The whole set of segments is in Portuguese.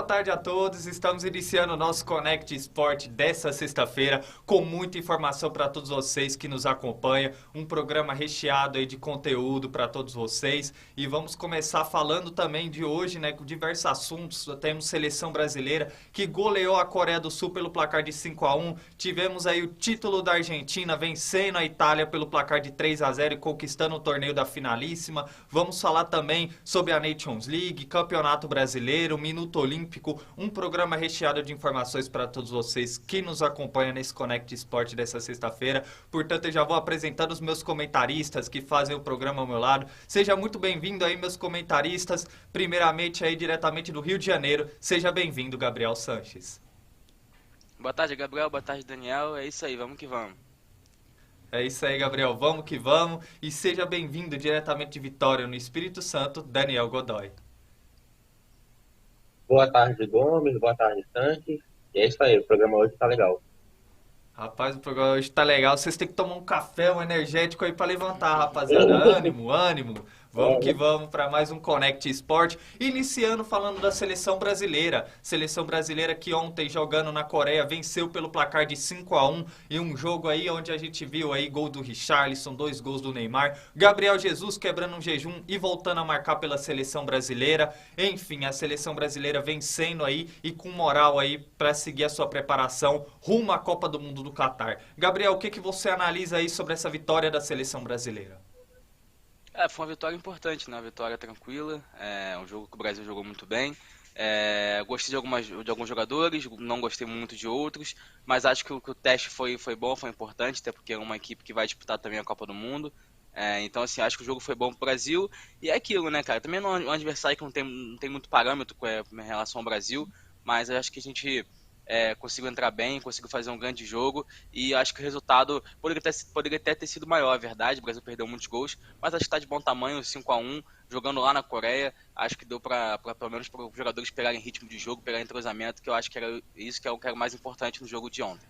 tarde a todos. Estamos iniciando o nosso Connect Sport dessa sexta-feira com muita informação para todos vocês que nos acompanham. Um programa recheado aí de conteúdo para todos vocês. E vamos começar falando também de hoje, né, com diversos assuntos. Temos seleção brasileira que goleou a Coreia do Sul pelo placar de 5-1. Tivemos aí o título da Argentina vencendo a Itália pelo placar de 3-0 e conquistando o torneio da finalíssima. Vamos falar também sobre a Nations League, Campeonato Brasileiro, Minuto Olímpico, um programa recheado de informações para todos vocês que nos acompanham nesse Connect Sport dessa sexta-feira. Portanto, eu já vou apresentando os meus comentaristas que fazem o programa ao meu lado. Seja muito bem-vindo aí, meus comentaristas. Primeiramente aí, diretamente do Rio de Janeiro, seja bem-vindo, Gabriel Sanches. Boa tarde, Gabriel. Boa tarde, Daniel. É isso aí, vamos que vamos. É isso aí, Gabriel. Vamos que vamos. E seja bem-vindo diretamente de Vitória, no Espírito Santo, Daniel Godoy. Boa tarde, Gomes. Boa tarde, Santos. E é isso aí, o programa hoje tá legal. Rapaz, o programa hoje tá legal. Vocês têm que tomar um café, um energético aí pra levantar, rapaziada. Ânimo, ânimo. Vamos que vamos para mais um Connect Sport. Iniciando falando da seleção brasileira. Seleção brasileira que ontem, jogando na Coreia, venceu pelo placar de 5-1. E um jogo aí onde a gente viu aí gol do Richarlison, 2 gols do Neymar. Gabriel Jesus quebrando um jejum e voltando a marcar pela seleção brasileira. Enfim, a seleção brasileira vencendo aí e com moral aí para seguir a sua preparação rumo à Copa do Mundo do Catar. Gabriel, o que você analisa aí sobre essa vitória da seleção brasileira? Foi uma vitória importante, né? Uma vitória tranquila. É um jogo que o Brasil jogou muito bem. Gostei de alguns jogadores, não gostei muito de outros, mas acho que o teste foi bom, foi importante, até porque é uma equipe que vai disputar também a Copa do Mundo. Então, assim, acho que o jogo foi bom pro Brasil. E é aquilo, né, cara? Também é um adversário que não tem muito parâmetro em relação ao Brasil, mas eu acho que a gente conseguiu entrar bem, conseguiu fazer um grande jogo e acho que o resultado poderia até ter sido maior, é verdade, o Brasil perdeu muitos gols, mas acho que está de bom tamanho, 5-1, jogando lá na Coreia, acho que deu para pelo menos para os jogadores pegarem ritmo de jogo, pegarem entrosamento, que eu acho que era isso que era o mais importante no jogo de ontem.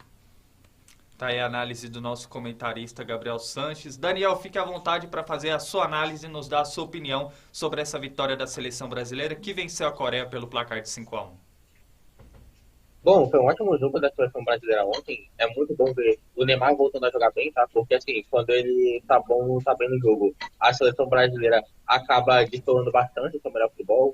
Tá aí a análise do nosso comentarista Gabriel Sanches. Daniel, fique à vontade para fazer a sua análise e nos dar a sua opinião sobre essa vitória da seleção brasileira que venceu a Coreia pelo placar de 5-1. Bom, foi um ótimo jogo da seleção brasileira ontem. É muito bom ver o Neymar voltando a jogar bem, tá? Porque, assim, quando ele tá bom, tá bem no jogo, a seleção brasileira acaba destoando bastante o seu melhor futebol.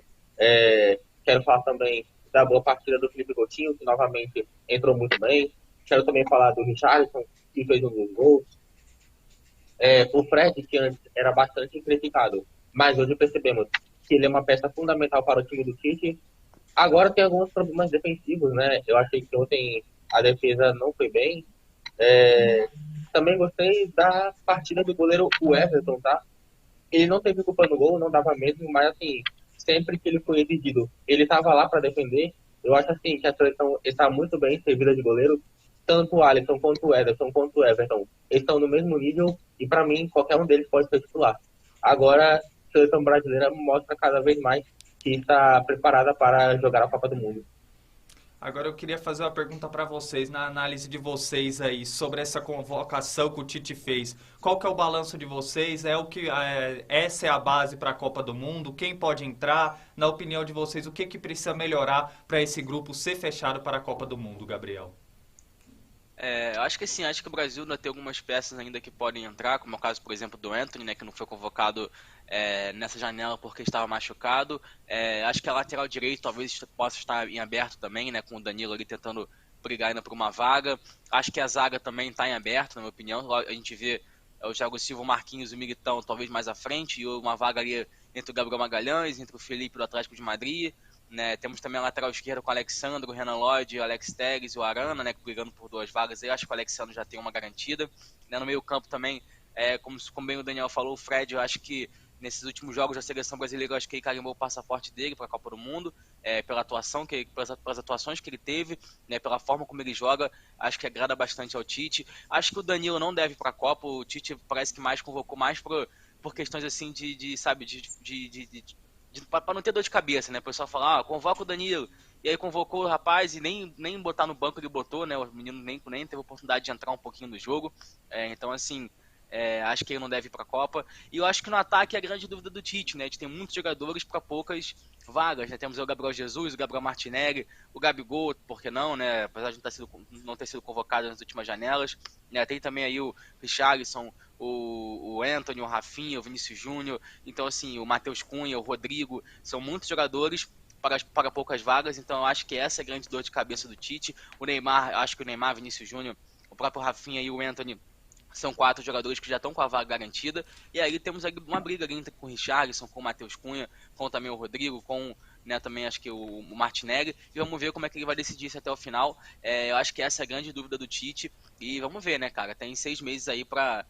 Quero falar também da boa partida do Felipe Coutinho, que novamente entrou muito bem. Quero também falar do Richarlison, que fez um dos gols. O Fred, que antes era bastante criticado, mas hoje percebemos que ele é uma peça fundamental para o time do Tite. Agora tem alguns problemas defensivos, né? Eu achei que ontem a defesa não foi bem. Também gostei da partida do goleiro o Everton, tá? Ele não teve culpa no gol, não dava mesmo, mas assim, sempre que ele foi exigido, ele estava lá para defender. Eu acho assim que a seleção está muito bem servida de goleiro. Tanto o Alisson quanto o Ederson quanto o Everton estão no mesmo nível e para mim qualquer um deles pode ser titular. Agora a seleção brasileira mostra cada vez mais que está preparada para jogar a Copa do Mundo. Agora eu queria fazer uma pergunta para vocês, na análise de vocês aí, sobre essa convocação que o Tite fez. Qual que é o balanço de vocês? Essa é a base para a Copa do Mundo? Quem pode entrar? Na opinião de vocês, o que precisa melhorar para esse grupo ser fechado para a Copa do Mundo, Gabriel? Eu acho que sim, acho que o Brasil ainda tem algumas peças ainda que podem entrar, como é o caso, por exemplo, do Antony, né, que não foi convocado nessa janela porque estava machucado. Acho que a lateral direito talvez possa estar em aberto também, né, com o Danilo ali tentando brigar ainda por uma vaga. Acho que a zaga também está em aberto, na minha opinião. A gente vê o Thiago Silva, o Marquinhos e o Militão talvez mais à frente, e uma vaga ali entre o Gabriel Magalhães, entre o Felipe do Atlético de Madrid. Né, temos também a lateral esquerda com o Alexandre, o Renan Lodge, o Alex Telles e o Arana, né, brigando por 2 vagas. Eu acho que o Alexandre já tem uma garantida. Né, no meio campo também, como bem o Daniel falou, o Fred, eu acho que nesses últimos jogos da seleção brasileira, eu acho que ele carimbou o passaporte dele para a Copa do Mundo, pelas atuações que ele teve, né, pela forma como ele joga, acho que agrada bastante ao Tite. Acho que o Danilo não deve ir para a Copa, o Tite parece que convocou mais por questões assim para não ter dor de cabeça, né? O pessoal fala, convoca o Danilo. E aí convocou o rapaz e nem botar no banco ele botou, né? O menino nem teve a oportunidade de entrar um pouquinho no jogo. Então, assim, Acho que ele não deve ir para a Copa. E eu acho que no ataque é a grande dúvida do Tite, né? A gente tem muitos jogadores para poucas vagas, né? Temos o Gabriel Jesus, o Gabriel Martinelli, o Gabigol, por que não, né? Apesar de não ter sido convocado nas últimas janelas, né? Tem também aí o Richarlison, o Antony, o Rafinha, o Vinícius Júnior, então assim, o Matheus Cunha, o Rodrigo, são muitos jogadores para poucas vagas, então eu acho que essa é a grande dor de cabeça do Tite. O Neymar, acho que o Neymar, Vinícius Júnior, o próprio Rafinha e o Antony são 4 jogadores que já estão com a vaga garantida. E aí temos uma briga ali com o Richarlison, com o Matheus Cunha, com também o Rodrigo, com, né, também acho que o Martinelli. E vamos ver como é que ele vai decidir isso até o final. Eu acho que essa é a grande dúvida do Tite. E vamos ver, né, cara? Tem 6 meses aí para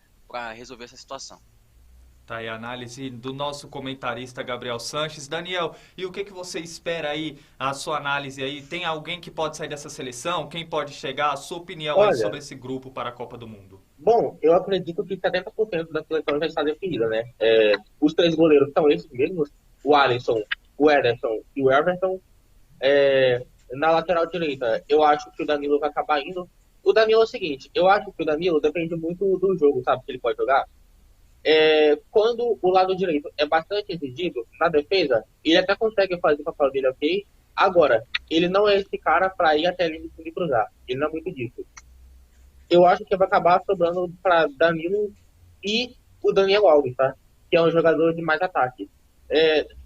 resolver essa situação. Tá aí a análise do nosso comentarista Gabriel Sanches. Daniel, e o que você espera aí, a sua análise aí? Tem alguém que pode sair dessa seleção? Quem pode chegar? A sua opinião aí sobre esse grupo para a Copa do Mundo? Bom, eu acredito que 70% da seleção já está definida, né? Os 3 goleiros são esses mesmos, o Alisson, o Ederson e o Everton. Na lateral direita, eu acho que o Danilo vai acabar indo. O Danilo é o seguinte, eu acho que o Danilo depende muito do jogo, sabe, que ele pode jogar. Quando o lado direito é bastante exigido na defesa, ele até consegue fazer o papel dele ok. Agora, ele não é esse cara para ir até a linha de cruzar. Ele não é muito disso. Eu acho que vai acabar sobrando para Danilo e o Daniel Alves, tá? Que é um jogador de mais ataque.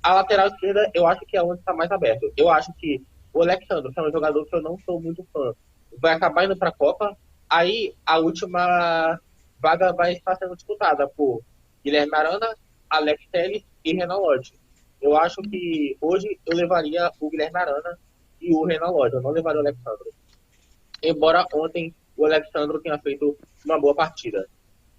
A lateral esquerda, eu acho que é onde está mais aberto. Eu acho que o Alexandre, que é um jogador que eu não sou muito fã, vai acabar indo para a Copa. Aí, a última vaga vai estar sendo disputada por Guilherme Arana, Alex Telles e Renan Lodge. Eu acho que hoje eu levaria o Guilherme Arana e o Renan Lodge. Eu não levaria o Alexandre. Embora ontem o Alexandre tenha feito uma boa partida.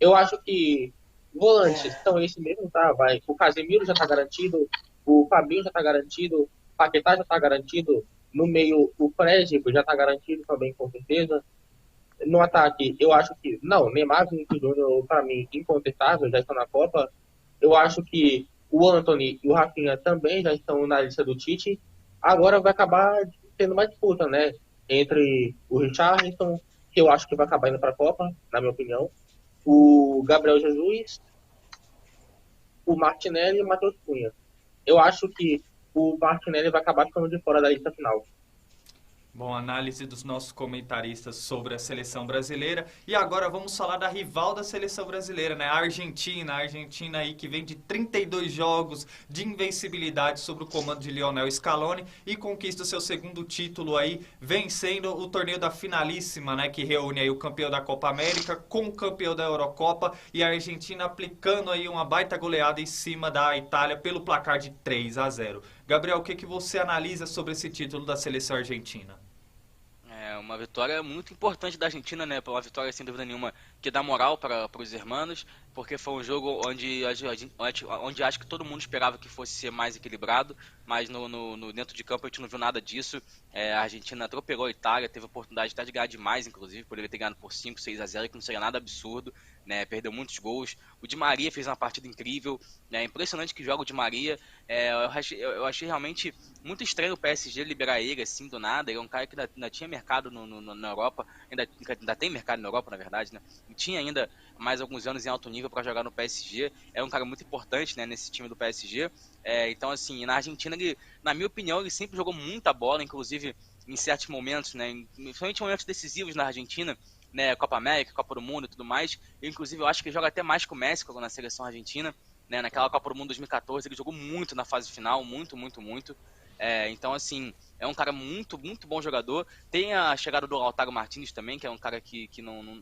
Eu acho que volantes são esses mesmo, tá? O Casemiro já está garantido, o Fabinho já está garantido, o Paquetá já está garantido, no meio o Fred já está garantido também, com certeza. No ataque, eu acho que... Não, Neymar e Vinícius Júnior, para mim, incontestável, já estão na Copa. Eu acho que o Antony e o Rafinha também já estão na lista do Tite. Agora vai acabar tendo uma disputa, né? Entre o Richarlison, que eu acho que vai acabar indo para a Copa, na minha opinião, o Gabriel Jesus, o Martinelli e o Matheus Cunha. Eu acho que o Martinelli vai acabar ficando de fora da lista final. Bom, análise dos nossos comentaristas sobre a seleção brasileira. E agora vamos falar da rival da seleção brasileira, né? A Argentina. A Argentina aí que vem de 32 jogos de invencibilidade sob o comando de Lionel Scaloni e conquista o seu segundo título aí, vencendo o torneio da Finalíssima, né? Que reúne aí o campeão da Copa América com o campeão da Eurocopa. E a Argentina aplicando aí uma baita goleada em cima da Itália pelo placar de 3-0. Gabriel, o que você analisa sobre esse título da seleção argentina? Uma vitória muito importante da Argentina, né? Uma vitória sem dúvida nenhuma que dá moral para os hermanos, porque foi um jogo onde acho que todo mundo esperava que fosse ser mais equilibrado, mas dentro de campo a gente não viu nada disso. A Argentina atropelou a Itália, teve a oportunidade até de ganhar demais, inclusive, poderia ter ganhado por 5-6-0, que não seria nada absurdo, né? Perdeu muitos gols. O Di Maria fez uma partida incrível, né? Impressionante que joga o Di Maria. Eu achei realmente muito estranho o PSG liberar ele assim do nada. Ele é um cara que ainda tinha mercado na Europa, ainda tem mercado na Europa, na verdade, né? E tinha ainda mais alguns anos em alto nível para jogar no PSG. É um cara muito importante, né, nesse time do PSG. Então, assim, na Argentina, na minha opinião, ele sempre jogou muita bola, inclusive em certos momentos, né, principalmente momentos decisivos na Argentina, né, Copa América, Copa do Mundo e tudo mais. Inclusive, eu acho que ele joga até mais que o Messi na seleção argentina, né, naquela Copa do Mundo 2014, ele jogou muito na fase final, muito, muito, muito. Então, assim, é um cara muito, muito bom jogador. Tem a chegada do Lautaro Martínez também, que é um cara que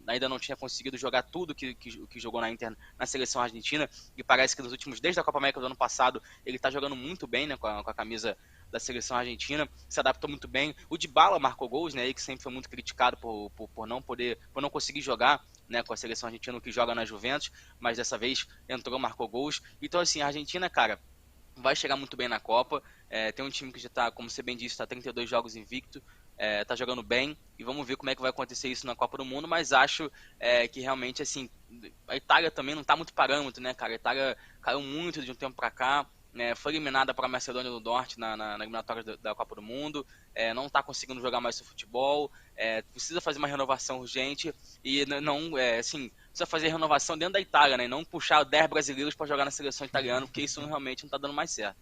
ainda não tinha conseguido jogar tudo que jogou na Inter na seleção argentina. E parece que desde a Copa América do ano passado, ele tá jogando muito bem, né, com a camisa da seleção argentina. Se adaptou muito bem. O Dybala marcou gols, né, ele que sempre foi muito criticado por não conseguir jogar, né, com a seleção argentina, que joga na Juventus, mas dessa vez entrou, marcou gols. Então, assim, a Argentina, cara, vai chegar muito bem na Copa. Tem um time que já está, como você bem disse, está 32 jogos invicto, está jogando bem, e vamos ver como é que vai acontecer isso na Copa do Mundo, mas acho que realmente, assim, a Itália também não está muito parâmetro, né, cara? A Itália caiu muito de um tempo para cá, né? Foi eliminada para a Macedônia do Norte na eliminatória da Copa do Mundo, não está conseguindo jogar mais seu futebol, precisa fazer uma renovação urgente, e assim, precisa fazer renovação dentro da Itália, né? E não puxar 10 brasileiros para jogar na seleção italiana, porque isso realmente não está dando mais certo.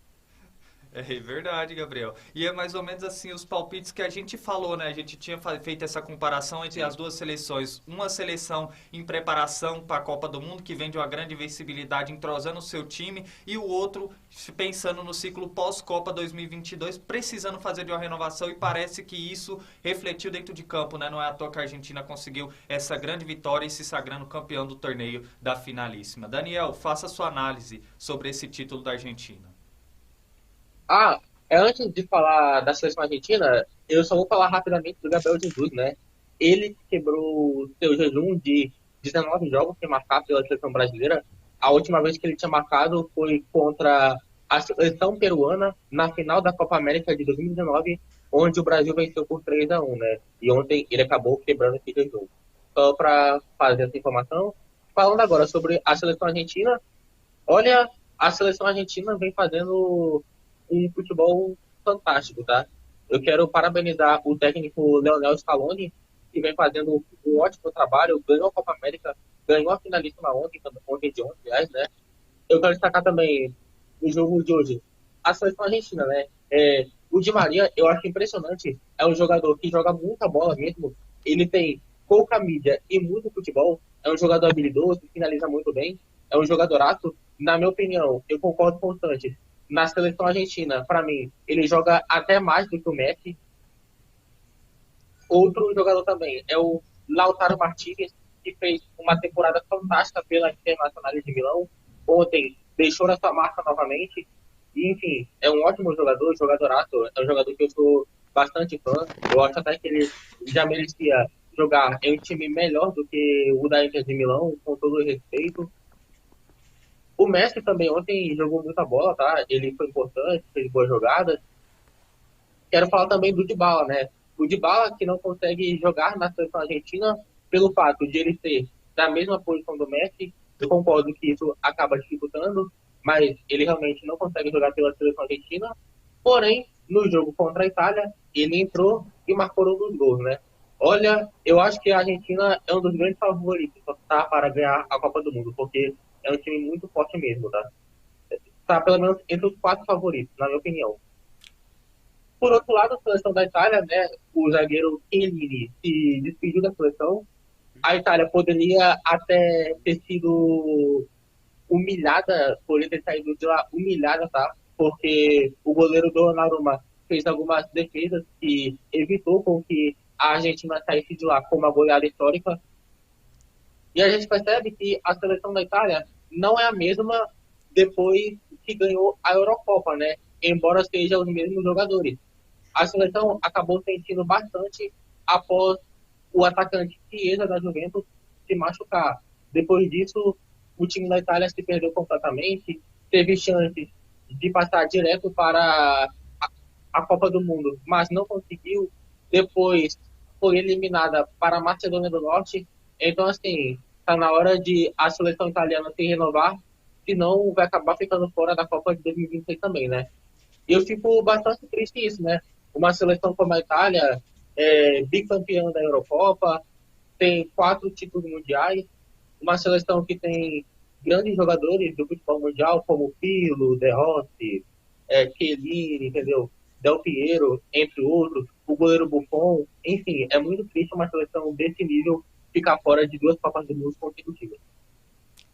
É verdade, Gabriel. E é mais ou menos assim os palpites que a gente falou, né? A gente tinha feito essa comparação entre as duas seleções. Uma seleção em preparação para a Copa do Mundo, que vem de uma grande invencibilidade, entrosando o seu time, e o outro pensando no ciclo pós-Copa 2022, precisando fazer de uma renovação, e parece que isso refletiu dentro de campo, né? Não é à toa que a Argentina conseguiu essa grande vitória e se sagrando campeão do torneio da finalíssima. Daniel, faça sua análise sobre esse título da Argentina. Antes de falar da seleção argentina, eu só vou falar rapidamente do Gabriel Jesus, né? Ele quebrou seu jejum de 19 jogos sem marcar pela seleção brasileira. A última vez que ele tinha marcado foi contra a seleção peruana na final da Copa América de 2019, onde o Brasil venceu por 3-1, né? E ontem ele acabou quebrando esse jejum. Só para fazer essa informação. Falando agora sobre a seleção argentina, olha, a seleção argentina vem fazendo um futebol fantástico, tá? Eu quero parabenizar o técnico Leonel Scaloni, que vem fazendo um ótimo trabalho, ganhou a Copa América, ganhou a finalíssima ontem de ontem, aliás, né? Eu quero destacar também no jogo de hoje a seleção argentina, né? O Di Maria, eu acho impressionante, é um jogador que joga muita bola mesmo, ele tem pouca mídia e muito futebol, é um jogador habilidoso, finaliza muito bem, é um jogadoraço. Na minha opinião, eu concordo com o Sanches, na seleção argentina, para mim, ele joga até mais do que o Messi. Outro jogador também é o Lautaro Martínez, que fez uma temporada fantástica pela Internacional de Milão. Ontem deixou a sua marca novamente. E, enfim, é um ótimo jogador, jogadoraço. É um jogador que eu sou bastante fã. Eu acho até que ele já merecia jogar em um time melhor do que o da Inter de Milão, com todo o respeito. O Messi também ontem jogou muita bola, tá? Ele foi importante, fez boas jogadas. Quero falar também do Dybala, né? O Dybala que não consegue jogar na seleção argentina pelo fato de ele ser da mesma posição do Messi. Eu concordo que isso acaba dificultando, mas ele realmente não consegue jogar pela seleção argentina. Porém, no jogo contra a Itália, ele entrou e marcou um dos gols, né? Olha, eu acho que a Argentina é um dos grandes favoritos, tá, para ganhar a Copa do Mundo, porque é um time muito forte mesmo, tá? Tá pelo menos entre os 4 favoritos, na minha opinião. Por outro lado, a seleção da Itália, né? O zagueiro Chiellini se despediu da seleção. A Itália poderia até ter sido humilhada, por ele ter saído de lá humilhada, tá? Porque o goleiro Donnarumma fez algumas defesas que evitou com que a Argentina saísse de lá com uma goleada histórica. E a gente percebe que a seleção da Itália não é a mesma depois que ganhou a Eurocopa, né? Embora sejam os mesmos jogadores. A seleção acabou sentindo bastante após o atacante Chiesa da Juventus se machucar. Depois disso, o time da Itália se perdeu completamente, teve chance de passar direto para a Copa do Mundo, mas não conseguiu. Depois foi eliminada para a Macedônia do Norte. Então, assim, está na hora de a seleção italiana se renovar, senão vai acabar ficando fora da Copa de 2026 também, né? E eu fico bastante triste isso, né? Uma seleção como a Itália, bicampeã da Eurocopa, tem 4 títulos mundiais, uma seleção que tem grandes jogadores do futebol mundial, como Pirlo, De Rossi, Chiellini, entendeu? Del Piero, entre outros, o goleiro Buffon, enfim, é muito triste uma seleção desse nível ficar fora de 2 Copas do Mundo consecutivas.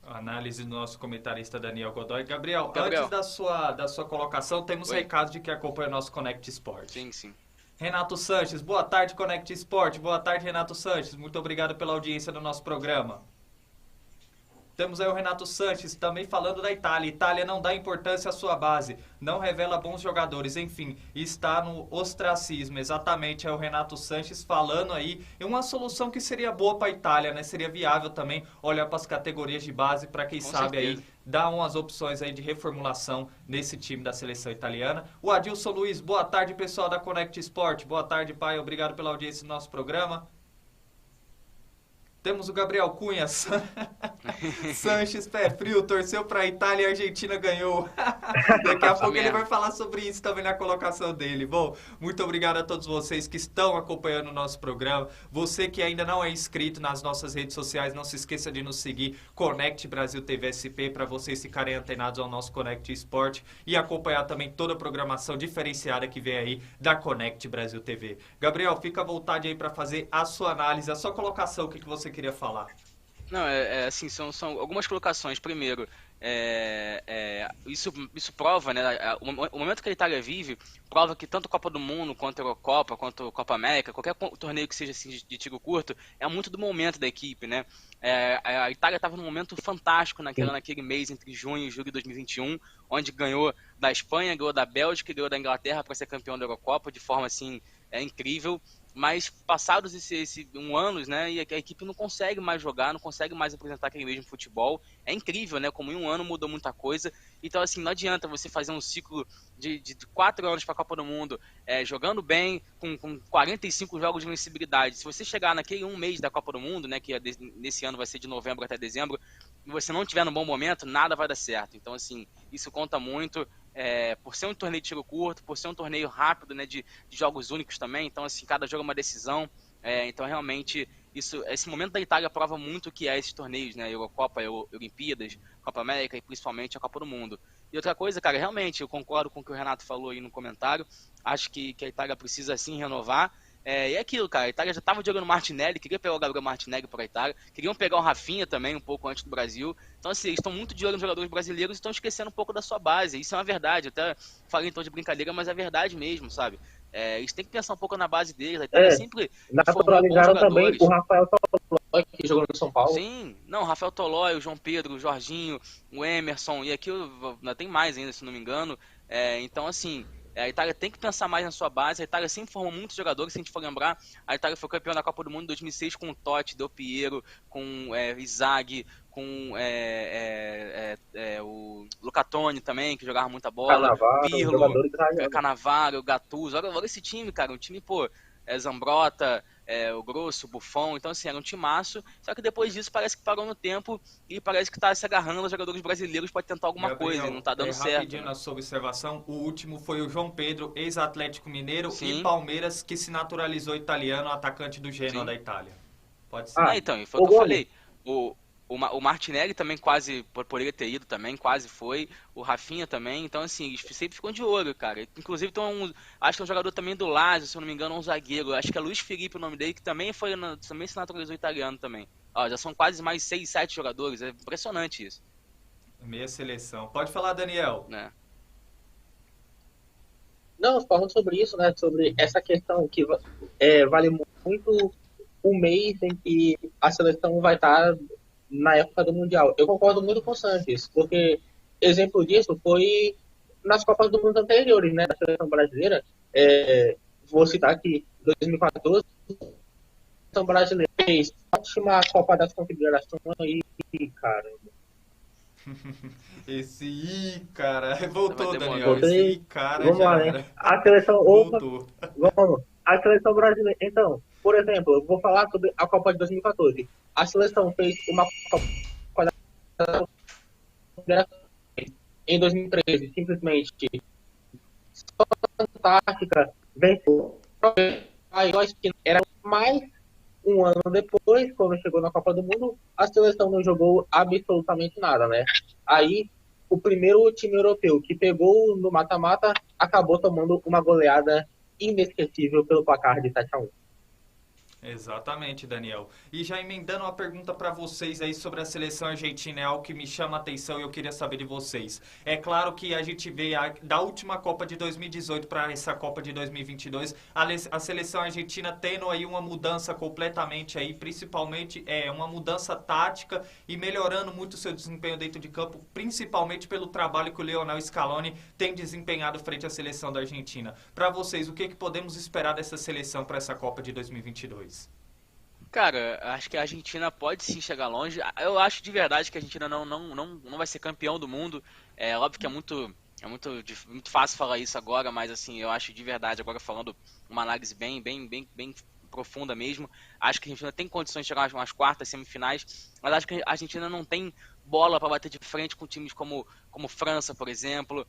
Análise do nosso comentarista Daniel Godoy. Gabriel, Gabriel. antes da sua colocação, temos recados de que acompanha o nosso Connect Sport. Sim. Renato Sanches, boa tarde, Connect Sport. Boa tarde, Renato Sanches. Muito obrigado pela audiência do nosso programa. Temos aí o Renato Sanches também falando da Itália. Itália não dá importância à sua base, não revela bons jogadores, enfim, está no ostracismo. Exatamente, é o Renato Sanches falando aí em uma solução que seria boa para a Itália, né? Seria viável também olhar para as categorias de base para quem sabe aí dar umas opções aí de reformulação nesse time da seleção italiana. O Adilson Luiz, boa tarde, pessoal da Connect Sport. Boa tarde, pai. Obrigado pela audiência do nosso programa. Temos o Gabriel Cunha, Sanches pé frio, torceu para a Itália e a Argentina ganhou. Daqui a pouco ele vai falar sobre isso também na colocação dele. Bom, muito obrigado a todos vocês que estão acompanhando o nosso programa. Você que ainda não é inscrito nas nossas redes sociais, não se esqueça de nos seguir, Connect Brasil TV SP, para vocês ficarem antenados ao nosso Connect Esporte e acompanhar também toda a programação diferenciada que vem aí da Connect Brasil TV. Gabriel, fica à vontade aí para fazer a sua análise, a sua colocação, o que você queria falar. Não, assim, são algumas colocações. Primeiro, isso prova, né? O momento que a Itália vive prova que tanto a Copa do Mundo, quanto a Eurocopa, quanto a Copa América, qualquer torneio que seja assim, de tiro curto, é muito do momento da equipe, né? A Itália estava num momento fantástico naquele mês entre junho e julho de 2021, onde ganhou da Espanha, ganhou da Bélgica e ganhou da Inglaterra para ser campeão da Eurocopa de forma assim incrível. Mas passados esse anos, né, e a equipe não consegue mais jogar, não consegue mais apresentar aquele mesmo futebol. É incrível, né, como em um ano mudou muita coisa. Então, assim, não adianta você fazer um ciclo de 4 anos para a Copa do Mundo, jogando bem, com 45 jogos de invencibilidade. Se você chegar naquele um mês da Copa do Mundo, né, que nesse ano vai ser de novembro até dezembro, e você não tiver no bom momento, nada vai dar certo. Então, assim, isso conta muito. Por ser um torneio de tiro curto, por ser um torneio rápido, né, de jogos únicos também, então assim, cada jogo é uma decisão, então realmente esse momento da Itália prova muito o que é esses torneios, né, Eurocopa, Olimpíadas, Copa América e principalmente a Copa do Mundo. E outra coisa, cara, realmente eu concordo com o que o Renato falou aí no comentário, acho que a Itália precisa sim renovar. E é aquilo, cara, a Itália já estava jogando Martinelli, queria pegar o Gabriel Martinelli para a Itália, queriam pegar o Rafinha também um pouco antes do Brasil. Então, assim, eles estão muito de olho nos jogadores brasileiros e estão esquecendo um pouco da sua base. Isso é uma verdade, eu até falei em tom de brincadeira, mas é verdade mesmo, sabe? Eles têm que pensar um pouco na base deles, a Itália sempre formou bons jogadores. Também o Rafael Tolói, que jogou no São Paulo. Sim, não, o Rafael Tolói, o João Pedro, o Jorginho, o Emerson, e aqui ainda tem mais ainda, se não me engano. Então, assim, a Itália tem que pensar mais na sua base. A Itália sempre formou muitos jogadores, se a gente for lembrar. A Itália foi campeã da Copa do Mundo em 2006 com o Totti, Del Piero, com Inzaghi, com o Luca Toni também, que jogava muita bola. Pirlo, Cannavaro, Gattuso. Olha esse time, cara. Um time, pô, Zambrotta, o Grosso, o Buffon. Então, assim, era um timaço. Só que depois disso parece que parou no tempo e parece que tá se agarrando aos jogadores brasileiros para tentar alguma coisa e não tá dando certo. Rapidinho, na sua observação, o último foi o João Pedro, ex-Atlético Mineiro e Palmeiras, que se naturalizou italiano, atacante do Genoa da Itália. Pode ser. Então, foi o que eu falei. O Martinelli também quase poderia ter ido também, quase foi. O Rafinha também. Então, assim, eles sempre ficam de olho, cara. Inclusive, acho que é um jogador também do Lazio, se eu não me engano, um zagueiro. Acho que é Luiz Felipe o nome dele, que também também se naturalizou italiano também. Já são quase mais 6, 7 jogadores. É impressionante isso. Meia seleção. Pode falar, Daniel. Não, falando sobre isso, né? Sobre essa questão que vale muito o mês em que a seleção vai estar na época do Mundial. Eu concordo muito com o Sanches, porque exemplo disso foi nas Copas do Mundo anteriores, né, da seleção brasileira. Vou citar aqui 2014, a seleção brasileira fez ótima Copa das Confederações e caramba. Cara, voltou, Daniel. Vamos lá, né? A seleção voltou. Vamos. A seleção brasileira. Então, por exemplo, eu vou falar sobre a Copa de 2014. A seleção fez uma Copa da Confederações em 2013, simplesmente fantástica, venceu. Era mais um ano depois, quando chegou na Copa do Mundo, a seleção não jogou absolutamente nada, né? Aí, o primeiro time europeu que pegou no mata-mata acabou tomando uma goleada inesquecível pelo placar de 7-1. Exatamente, Daniel. E já emendando uma pergunta para vocês aí sobre a seleção argentina, é algo que me chama a atenção e eu queria saber de vocês. É claro que a gente vê da última Copa de 2018 para essa Copa de 2022, a seleção argentina tendo aí uma mudança completamente aí, principalmente uma mudança tática e melhorando muito o seu desempenho dentro de campo, principalmente pelo trabalho que o Lionel Scaloni tem desempenhado frente à seleção da Argentina. Para vocês, o que podemos esperar dessa seleção para essa Copa de 2022? Cara, acho que a Argentina pode sim chegar longe. Eu acho de verdade que a Argentina não vai ser campeão do mundo. É óbvio que é muito fácil falar isso agora, mas assim, eu acho de verdade, agora falando uma análise bem profunda mesmo. Acho que a Argentina tem condições de chegar umas quartas, semifinais, mas acho que a Argentina não tem bola para bater de frente com times como França, por exemplo,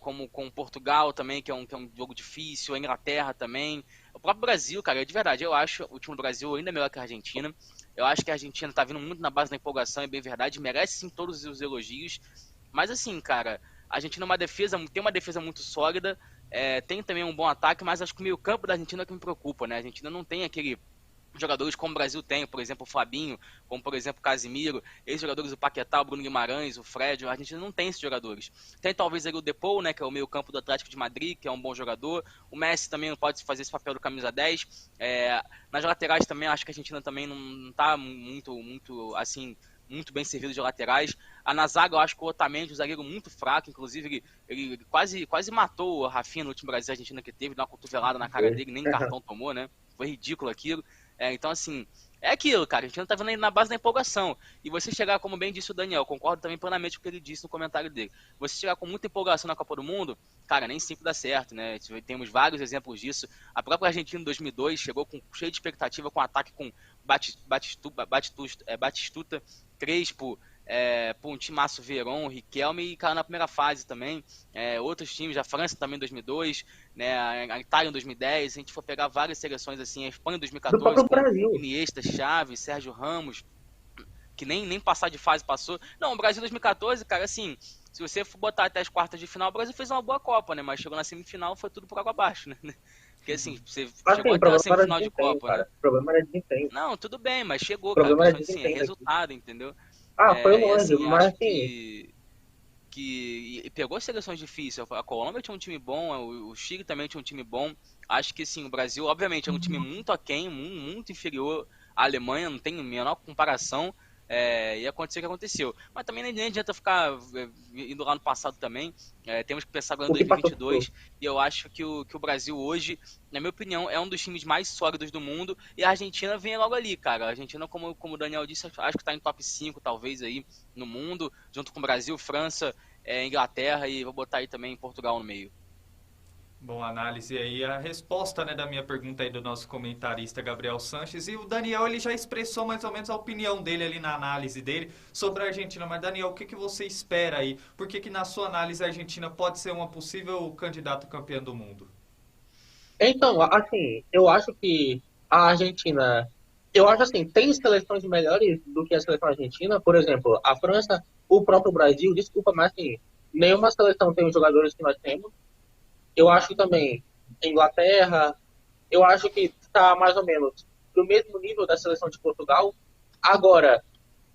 como com Portugal também, que é um jogo difícil, a Inglaterra também. O próprio Brasil, cara, de verdade, eu acho o time do Brasil ainda melhor que a Argentina. Eu acho que a Argentina tá vindo muito na base da empolgação, é bem verdade, merece sim todos os elogios. Mas assim, cara, a Argentina tem uma defesa muito sólida, tem também um bom ataque, mas acho que o meio-campo da Argentina é que me preocupa, né? A Argentina não tem aquele jogadores como o Brasil tem, por exemplo, o Fabinho, como por exemplo o Casimiro, esses jogadores, o Paquetá, o Bruno Guimarães, o Fred, a Argentina não tem esses jogadores. Tem talvez ali o Depou, né, que é o meio-campo do Atlético de Madrid, que é um bom jogador. O Messi também pode fazer esse papel do camisa 10. Nas laterais também, acho que a Argentina também não está muito assim, muito bem servido de laterais. Na zaga, eu acho que o Otamendi, um zagueiro muito fraco, inclusive ele quase matou o Rafinha no último Brasil Argentina que teve, deu uma cotovelada na cara dele, nem cartão tomou, né? Foi ridículo aquilo. Então, assim, é aquilo, cara. A gente não tá vendo aí na base da empolgação. E você chegar, como bem disse o Daniel, concordo também plenamente com o que ele disse no comentário dele. Você chegar com muita empolgação na Copa do Mundo, cara, nem sempre dá certo, né? Temos vários exemplos disso. A própria Argentina em 2002 chegou cheio de expectativa, com ataque com Batistuta, Crespo, um timaço Verón, Riquelme e caiu na primeira fase também. Outros times, a França também em 2002, né, a Itália em 2010, se a gente for pegar várias seleções assim, a Espanha em Do 2014 próprio com Brasil. Iniesta, Xavi, Sérgio Ramos, que nem passar de fase passou. Não, o Brasil em 2014, cara, assim, se você for botar até as quartas de final, o Brasil fez uma boa Copa, né, mas chegou na semifinal, foi tudo por água abaixo, né? Porque assim, você chegou Assim, o até a problema era semifinal de desempenho, Copa, né? cara. O problema era desempenho. Não, tudo bem, mas chegou, O cara. A problema era questão de assim, é desempenho daqui. resultado, entendeu? Ah, foi E longe, assim, mas acho assim, que pegou seleções difíceis. A Colômbia tinha um time bom, o Chile também tinha um time bom. Acho que sim, o Brasil, obviamente, é um time muito aquém, muito inferior à Alemanha, não tem a menor comparação. E aconteceu o que aconteceu. Mas também nem adianta ficar indo lá no passado também. Temos que pensar agora em o que passou por 2022. E eu acho que o Brasil hoje, na minha opinião, é um dos times mais sólidos do mundo. E a Argentina vem logo ali, cara. A Argentina, como o Daniel disse, acho que está em top 5 talvez aí no mundo, junto com o Brasil, França, Inglaterra e vou botar aí também Portugal no meio. Bom, análise aí, a resposta, né, da minha pergunta aí do nosso comentarista Gabriel Sanches. E o Daniel, ele já expressou mais ou menos a opinião dele ali na análise dele sobre a Argentina. Mas, Daniel, o que você espera aí? Por que na sua análise a Argentina pode ser uma possível candidato campeã do mundo? Então, assim, eu acho que a Argentina, eu acho assim, tem seleções melhores do que a seleção argentina, por exemplo, a França, o próprio Brasil, desculpa, mas assim, nenhuma seleção tem os jogadores que nós temos. Eu acho também Inglaterra, eu acho que está mais ou menos do mesmo nível da seleção de Portugal. Agora,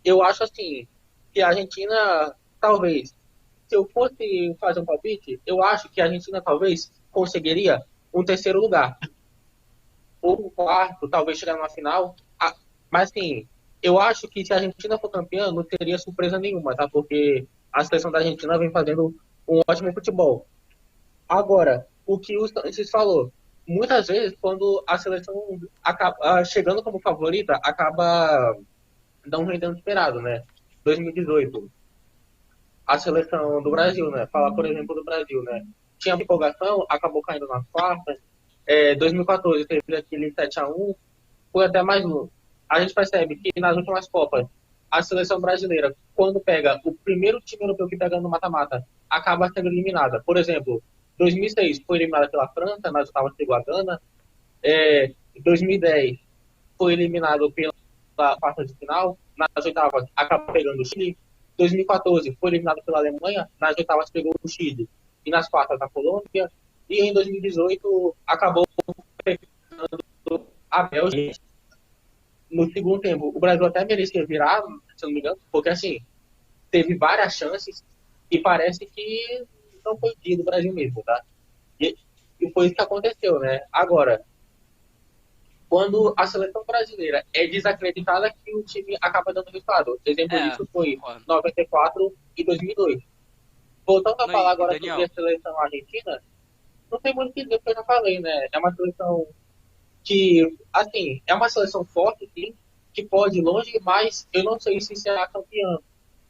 eu acho assim, que a Argentina, talvez, se eu fosse fazer um palpite, eu acho que a Argentina talvez conseguiria um terceiro lugar ou um quarto, talvez chegar numa final. Mas assim, eu acho que se a Argentina for campeã, não teria surpresa nenhuma, tá? Porque a seleção da Argentina vem fazendo um ótimo futebol. Agora, o que o Sanches falou, muitas vezes quando a seleção acaba chegando como favorita, acaba não rendendo esperado, né? 2018, a seleção do Brasil, né? Falar, por exemplo, do Brasil, né? Tinha empolgação, acabou caindo nas quartas. 2014 teve aquele 7-1, foi até mais um. A gente percebe que nas últimas Copas, a seleção brasileira, quando pega o primeiro time europeu que pega no mata-mata, acaba sendo eliminada. Por exemplo, 2006 foi eliminada pela França, nas oitavas pegou a Gana. 2010 foi eliminado pela quarta de final, nas oitavas acabou pegando o Chile. 2014 foi eliminado pela Alemanha, nas oitavas pegou o Chile e nas quartas a Colômbia. E em 2018 acabou pegando a Bélgica. No segundo tempo, o Brasil até merecia virar, se não me engano, porque assim, teve várias chances e parece que não foi dia do Brasil mesmo, tá? E foi isso que aconteceu, né? Agora, quando a seleção brasileira é desacreditada, que o time acaba dando resultado. Exemplo disso foi Concordo. 94 e 2002. Voltando a Não, falar e agora sobre Daniel, a seleção argentina, não tem muito o que dizer, porque eu já falei, né? É uma seleção que, assim, é uma seleção forte, sim, que pode ir longe, mas eu não sei se será campeã,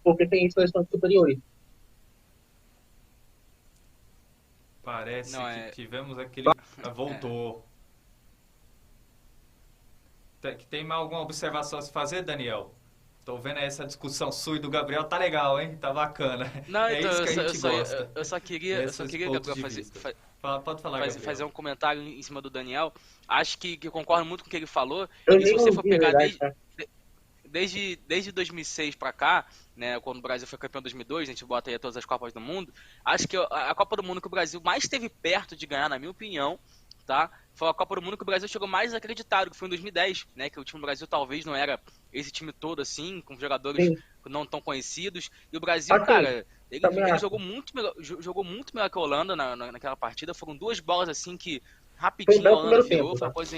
porque tem seleções superiores. Parece não que é. tivemos aquele... é Voltou. Tem mais alguma observação a se fazer, Daniel? Tô vendo aí essa discussão sua e do Gabriel, tá legal, hein? Tá bacana. Não, É então, isso que a gente gosta. eu só queria, Esses Gabriel, pontos de vista. Pode falar, fazer Gabriel. um comentário em cima do Daniel. Acho que eu concordo muito com o que ele falou. Eu E se nem você for ouvi, pegar verdade, tá? desde 2006 para cá, né, quando o Brasil foi campeão em 2002, a gente bota aí todas as Copas do Mundo, acho que a Copa do Mundo que o Brasil mais esteve perto de ganhar, na minha opinião, tá, foi a Copa do Mundo que o Brasil chegou mais acreditado, que foi em 2010, né, que o time do Brasil talvez não era esse time todo assim, com jogadores Sim. não tão conhecidos, e o Brasil, Assim, cara, também ele acho. jogou muito melhor que a Holanda naquela partida, foram duas bolas assim que Foi um rapidinho a belo Holanda primeiro virou, tempo, foi uma tá? coisa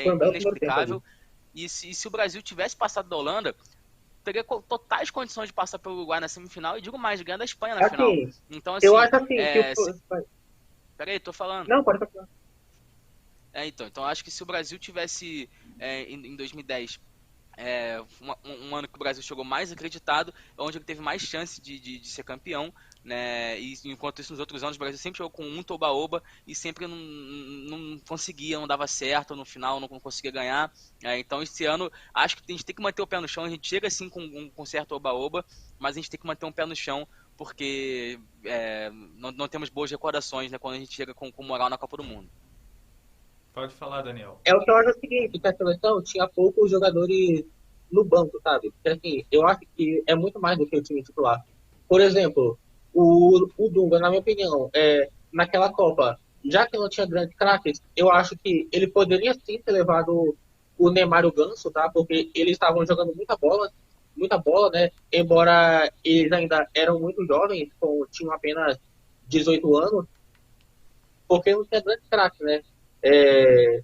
Foi um belo primeiro tempo ali. inexplicável. E se o Brasil tivesse passado da Holanda, teria totais condições de passar pelo Uruguai na semifinal e digo mais, de ganhar da Espanha na final. Assim, Então, eu assim, acho assim que peraí, tô falando. Não, pode continuar. Então acho que se o Brasil tivesse em 2010 um ano que o Brasil chegou mais acreditado, onde ele teve mais chance de ser campeão, né? E enquanto isso nos outros anos o Brasil sempre jogou com um toba-oba e sempre não conseguia, não dava certo, no final não conseguia ganhar. Então esse ano acho que a gente tem que manter o pé no chão, a gente chega assim com certo oba-oba, mas a gente tem que manter um pé no chão porque não temos boas recordações, né, quando a gente chega com moral na Copa do Mundo. Pode falar, Daniel. É o que eu acho o seguinte, que a seleção tinha poucos jogadores no banco, sabe? Porque assim, eu acho que é muito mais do que o time titular. Por exemplo, o Dunga, na minha opinião, naquela Copa, já que não tinha grandes craques, eu acho que ele poderia sim ter levado o Neymar e o Ganso, tá? Porque eles estavam jogando muita bola, né? Embora eles ainda eram muito jovens, tinham apenas 18 anos, porque não tinha grandes craques, né? É,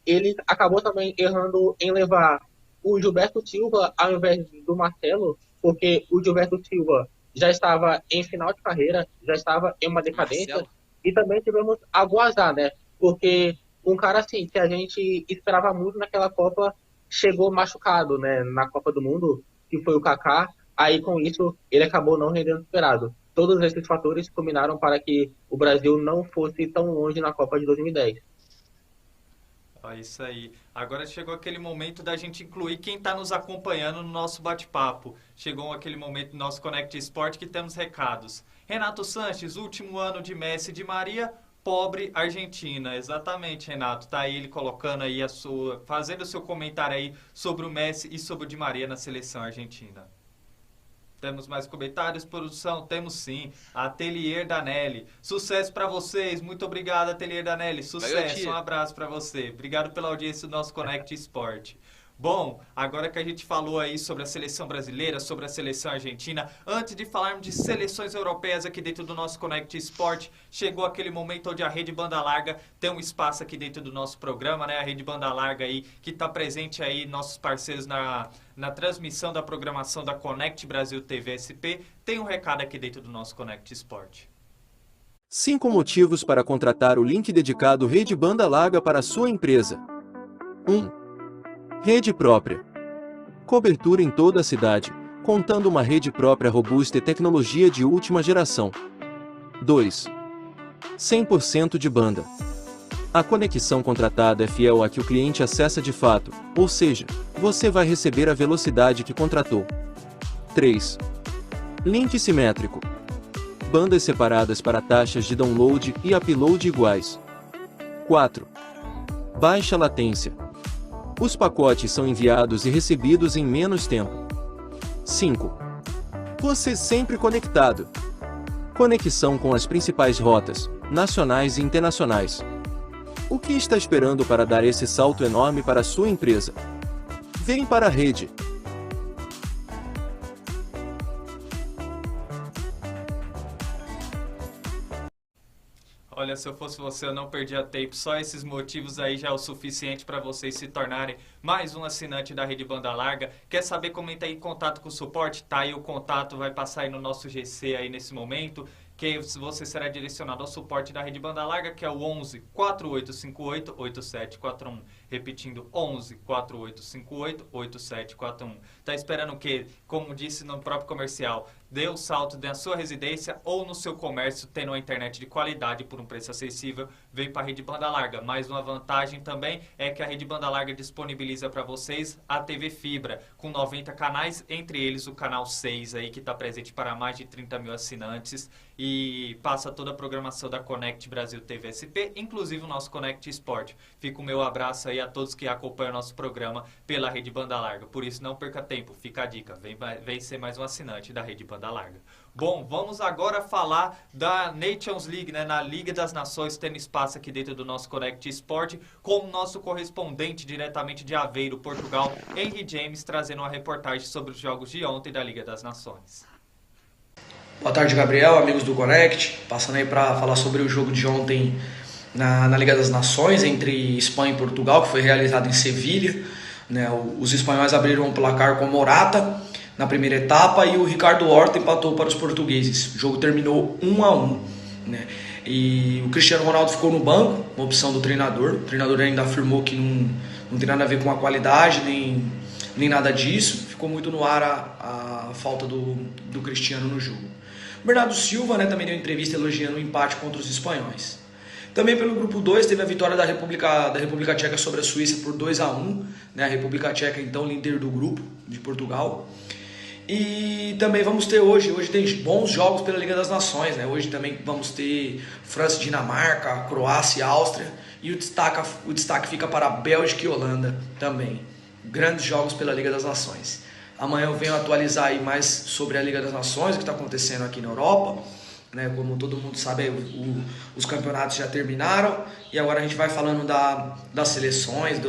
ele acabou também errando em levar o Gilberto Silva ao invés do Marcelo, porque o Gilberto Silva já estava em final de carreira, já estava em uma decadência, Marcelo? e também tivemos a Guazá, né? Porque um cara assim, que a gente esperava muito naquela Copa, chegou machucado, né? Na Copa do Mundo, que foi o Kaká, aí com isso ele acabou não rendendo o esperado. Todos esses fatores combinaram para que o Brasil não fosse tão longe na Copa de 2010. É isso aí. Agora chegou aquele momento da gente incluir quem está nos acompanhando no nosso bate-papo. Chegou aquele momento do nosso Connect Sport que temos recados. Renato Sanches, último ano de Messi e de Maria, pobre Argentina. Exatamente, Renato. Tá aí ele colocando aí fazendo o seu comentário aí sobre o Messi e sobre o Di Maria na seleção argentina. Temos mais comentários, produção? Temos sim. Atelier Danelli. Sucesso para vocês. Muito obrigado, Atelier Danelli. Sucesso. Um abraço para você. Obrigado pela audiência do nosso Connect Sport. Bom, agora que a gente falou aí sobre a seleção brasileira, sobre a seleção argentina, antes de falarmos de seleções europeias aqui dentro do nosso Connect Sport, chegou aquele momento onde a Rede Banda Larga tem um espaço aqui dentro do nosso programa, né? A Rede Banda Larga aí, que está presente aí, nossos parceiros na transmissão da programação da Connect Brasil TV SP, tem um recado aqui dentro do nosso Connect Sport. 5 motivos para contratar o link dedicado Rede Banda Larga para a sua empresa. 1. Rede própria. Cobertura em toda a cidade, contando uma rede própria robusta e tecnologia de última geração. 2. 100% de banda. A conexão contratada é fiel à que o cliente acessa de fato, ou seja, você vai receber a velocidade que contratou. 3. Link simétrico. Bandas separadas para taxas de download e upload iguais. 4. Baixa latência. Os pacotes são enviados e recebidos em menos tempo. 5. Você sempre conectado. Conexão com as principais rotas, nacionais e internacionais. O que está esperando para dar esse salto enorme para a sua empresa? Vem para a rede. Olha, se eu fosse você, eu não perdia tempo. Só esses motivos aí já é o suficiente para vocês se tornarem mais um assinante da Rede Banda Larga. Quer saber como entrar em contato com o suporte? Tá aí o contato, vai passar aí no nosso GC aí nesse momento. Que você será direcionado ao suporte da Rede Banda Larga, que é o 11 4858 8741. Repetindo, 11 4858 8741. Tá esperando o quê? Como disse no próprio comercial, dê o salto na sua residência ou no seu comércio, tendo uma internet de qualidade por um preço acessível, vem para a rede banda larga. Mais uma vantagem também é que a rede banda larga disponibiliza para vocês a TV Fibra, com 90 canais, entre eles o canal 6 aí, que está presente para mais de 30 mil assinantes e passa toda a programação da Connect Brasil TV SP, inclusive o nosso Connect Sport. Fica o meu abraço aí a todos que acompanham o nosso programa pela rede banda larga. Por isso, não perca tempo, fica a dica, vem ser mais um assinante da rede banda larga. Bom, vamos agora falar da Nations League, né, na Liga das Nações, tendo espaço aqui dentro do nosso Connect Sport, com o nosso correspondente diretamente de Aveiro, Portugal, Henry James, trazendo uma reportagem sobre os jogos de ontem da Liga das Nações. Boa tarde, Gabriel, amigos do Connect. Passando aí para falar sobre o jogo de ontem na Liga das Nações, entre Espanha e Portugal, que foi realizado em Sevilha. Né, os espanhóis abriram o placar com Morata na primeira etapa e o Ricardo Horta empatou para os portugueses. O jogo terminou 1-1. Né, e o Cristiano Ronaldo ficou no banco, uma opção do treinador. O treinador ainda afirmou que não tem nada a ver com a qualidade, nem nada disso. Ficou muito no ar a falta do Cristiano no jogo. O Bernardo Silva, né, também deu entrevista elogiando o empate contra os espanhóis. Também pelo grupo 2 teve a vitória da República Tcheca sobre a Suíça por 2-1. Né, a República Tcheca, então, líder do grupo de Portugal. E também vamos ter hoje tem bons jogos pela Liga das Nações. Né? Hoje também vamos ter França e Dinamarca, Croácia e Áustria. E o destaque fica para a Bélgica e Holanda também. Grandes jogos pela Liga das Nações. Amanhã eu venho atualizar aí mais sobre a Liga das Nações, o que está acontecendo aqui na Europa. Né? Como todo mundo sabe, os campeonatos já terminaram. E agora a gente vai falando das seleções,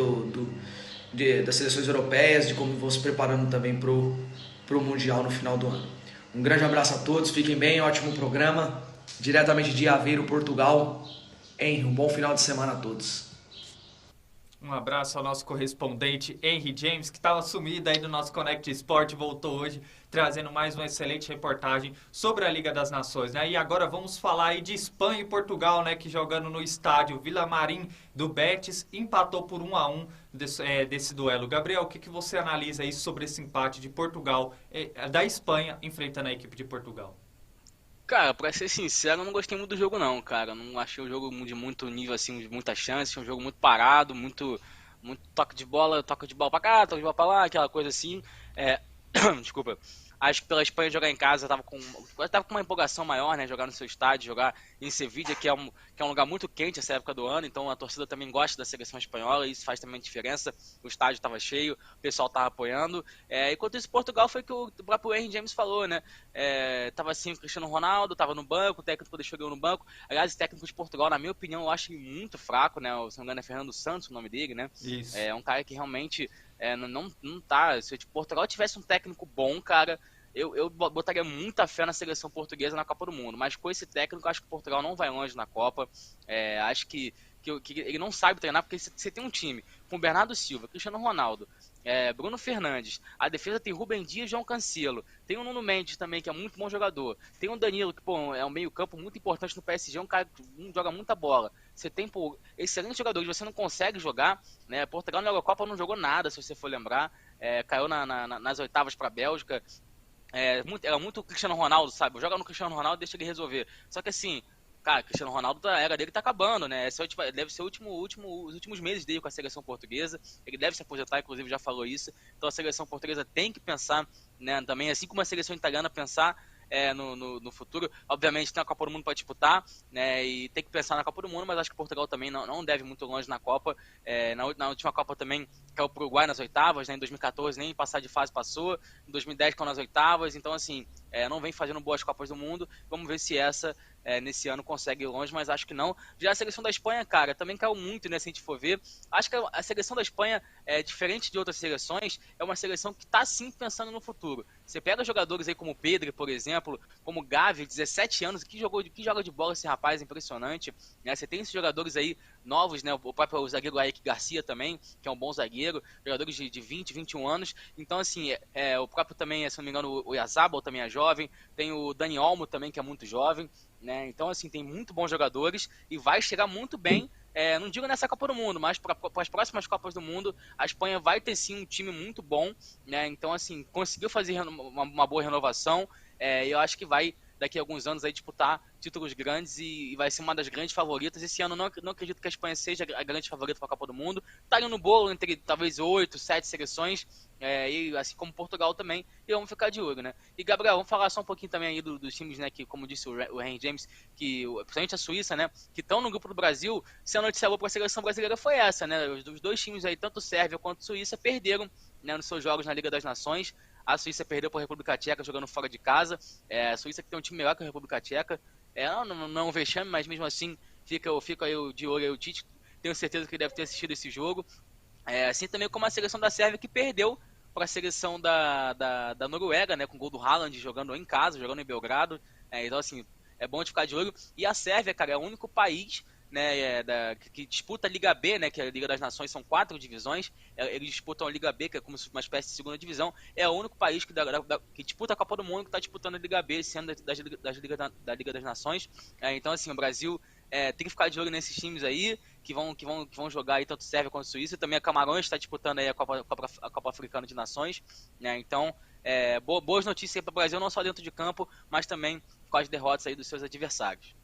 das seleções europeias, de como vão se preparando também para o Mundial no final do ano. Um grande abraço a todos, fiquem bem, ótimo programa. Diretamente de Aveiro, Portugal. Henry, um bom final de semana a todos. Um abraço ao nosso correspondente Henry James, que estava sumido aí do nosso Connect Sport, voltou hoje trazendo mais uma excelente reportagem sobre a Liga das Nações, né? E agora vamos falar aí de Espanha e Portugal, né? Que jogando no estádio Villamarín do Betis, empatou por 1-1 desse duelo. Gabriel, o que você analisa aí sobre esse empate de Portugal, da Espanha, enfrentando a equipe de Portugal? Cara, pra ser sincero, eu não gostei muito do jogo não, cara. Não achei o jogo de muito nível, assim, de muita chance. Um jogo muito parado, muito toque de bola pra cá, toque de bola pra lá, aquela coisa assim. Desculpa. Acho que pela Espanha jogar em casa tava com uma empolgação maior, né? Jogar no seu estádio, jogar em Sevilha, que é um lugar muito quente essa época do ano, então a torcida também gosta da seleção espanhola, e isso faz também diferença. O estádio estava cheio, o pessoal estava apoiando. Enquanto isso, Portugal foi o que o próprio Henry James falou, né? Tava assim o Cristiano Ronaldo, tava no banco, o técnico deixou ele no banco. Aliás, o técnico de Portugal, na minha opinião, eu acho muito fraco, né? Se não me engano é Fernando Santos o nome dele, né? Isso. É um cara que realmente não tá. Se Portugal tivesse um técnico bom, cara, eu botaria muita fé na seleção portuguesa na Copa do Mundo. Mas com esse técnico, acho que Portugal não vai longe na Copa. Acho que ele não sabe treinar, porque você tem um time com Bernardo Silva, Cristiano Ronaldo, Bruno Fernandes, a defesa tem Rubem Dias e João Cancelo, tem o Nuno Mendes também, que é muito bom jogador, tem o Danilo, que é um meio campo muito importante no PSG, um cara que joga muita bola. Você tem excelentes jogadores, você não consegue jogar, né? Portugal na Eurocopa não jogou nada, se você for lembrar, caiu nas oitavas para a Bélgica. Era muito Cristiano Ronaldo, sabe? Joga no Cristiano Ronaldo, deixa ele resolver. Só que assim, cara, Cristiano Ronaldo, a era dele tá acabando, né? Deve ser os últimos meses dele com a seleção portuguesa. Ele deve se aposentar, inclusive já falou isso. Então a seleção portuguesa tem que pensar, né, também, assim como a seleção italiana, pensar no futuro. Obviamente tem a Copa do Mundo para disputar, né, e tem que pensar na Copa do Mundo, mas acho que Portugal também não deve ir muito longe na Copa. Na última Copa também caiu pro Uruguai nas oitavas, né, em 2014 nem passar de fase passou, em 2010 caiu nas oitavas, então assim, não vem fazendo boas Copas do Mundo. Vamos ver se nesse ano consegue ir longe, mas acho que não. Já a seleção da Espanha, cara, também caiu muito, né, se a gente for ver. Acho que a seleção da Espanha, diferente de outras seleções, é uma seleção que está sim pensando no futuro. Você pega jogadores aí como o Pedri, por exemplo, como o Gavi, 17 anos, que joga de bola esse rapaz, impressionante, né? Você tem esses jogadores aí novos, né? O próprio zagueiro Eric Garcia também, que é um bom zagueiro, jogadores de 20, 21 anos. Então, assim, o próprio também, se não me engano, o Oyarzabal também é jovem, tem o Dani Olmo também, que é muito jovem, né? Então, assim, tem muito bons jogadores e vai chegar muito bem. Não digo nessa Copa do Mundo, mas para as próximas Copas do Mundo, a Espanha vai ter sim um time muito bom, né? Então, assim, conseguiu fazer uma boa renovação. Eu acho que vai, daqui a alguns anos, aí disputar títulos grandes e vai ser uma das grandes favoritas. Esse ano não acredito que a Espanha seja a grande favorita para a Copa do Mundo. Tá ali no bolo entre talvez 8, 7 seleções, e assim como Portugal também, e vamos ficar de olho, né? E Gabriel, vamos falar só um pouquinho também aí dos times, né, que como disse o Henry James, que principalmente a Suíça, né, que estão no grupo do Brasil. Se a notícia boa para a seleção brasileira foi essa, né? Os dois times aí, tanto Sérvia quanto Suíça, perderam, né, nos seus jogos na Liga das Nações. A Suíça perdeu para a República Tcheca jogando fora de casa. A Suíça que tem um time melhor que a República Tcheca. Não é um vexame, mas mesmo assim fica aí de olho aí o Tite. Tenho certeza que ele deve ter assistido esse jogo. Assim também como a seleção da Sérvia, que perdeu para a seleção da Noruega, né, com o gol do Haaland jogando em casa, jogando em Belgrado. Então, assim, é bom de ficar de olho. E a Sérvia, cara, é o único país, né, que disputa a Liga B, né, que é a Liga das Nações, são 4 divisões. Eles disputam a Liga B, que é como uma espécie de segunda divisão. É o único país que disputa a Copa do Mundo, que está disputando a Liga B, sendo da Liga das Nações. Então, assim, o Brasil tem que ficar de olho nesses times aí, que vão jogar aí tanto Sérvia quanto Suíça. Também a Camarões está disputando aí a Copa Africana de Nações, né? Então, boas notícias para o Brasil, não só dentro de campo, mas também com as derrotas aí dos seus adversários.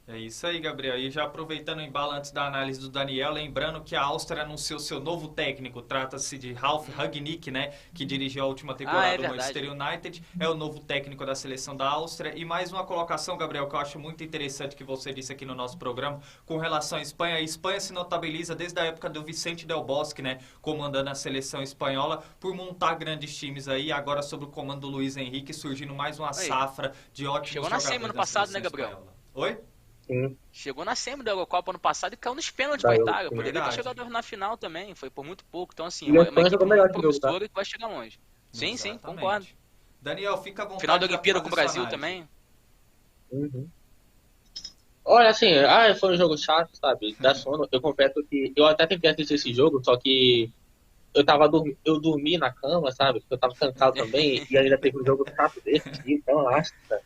É isso aí, Gabriel. E já aproveitando o embalo antes da análise do Daniel, lembrando que a Áustria anunciou seu novo técnico. Trata-se de Ralf Rangnick, né? Que dirigiu a última temporada do Manchester United. É o novo técnico da seleção da Áustria. E mais uma colocação, Gabriel, que eu acho muito interessante que você disse aqui no nosso programa, com relação à Espanha. A Espanha se notabiliza desde a época do Vicente Del Bosque, né? Comandando a seleção espanhola, por montar grandes times aí. Agora, sob o comando do Luiz Henrique, surgindo mais uma safra de ótimos Chegou jogadores. Chegou na semi ano passado, né, Gabriel? Espanhola. Oi? Chegou na semi da Eurocopa ano passado e caiu nos pênaltis pra Itália. Poderia ter chegado na final também, foi por muito pouco. Então, assim, é uma equipe muito promissora que vai chegar longe. Sim, sim, concordo. Daniel, fica à vontade. Final da Olimpíada com o Brasil também. Olha, assim, foi um jogo chato, sabe? Dá sono. Eu confesso que eu até tentei assistir esse jogo, só que eu dormi na cama, sabe? Porque eu tava cansado também, e ainda teve um jogo chato desse, então acho, sabe?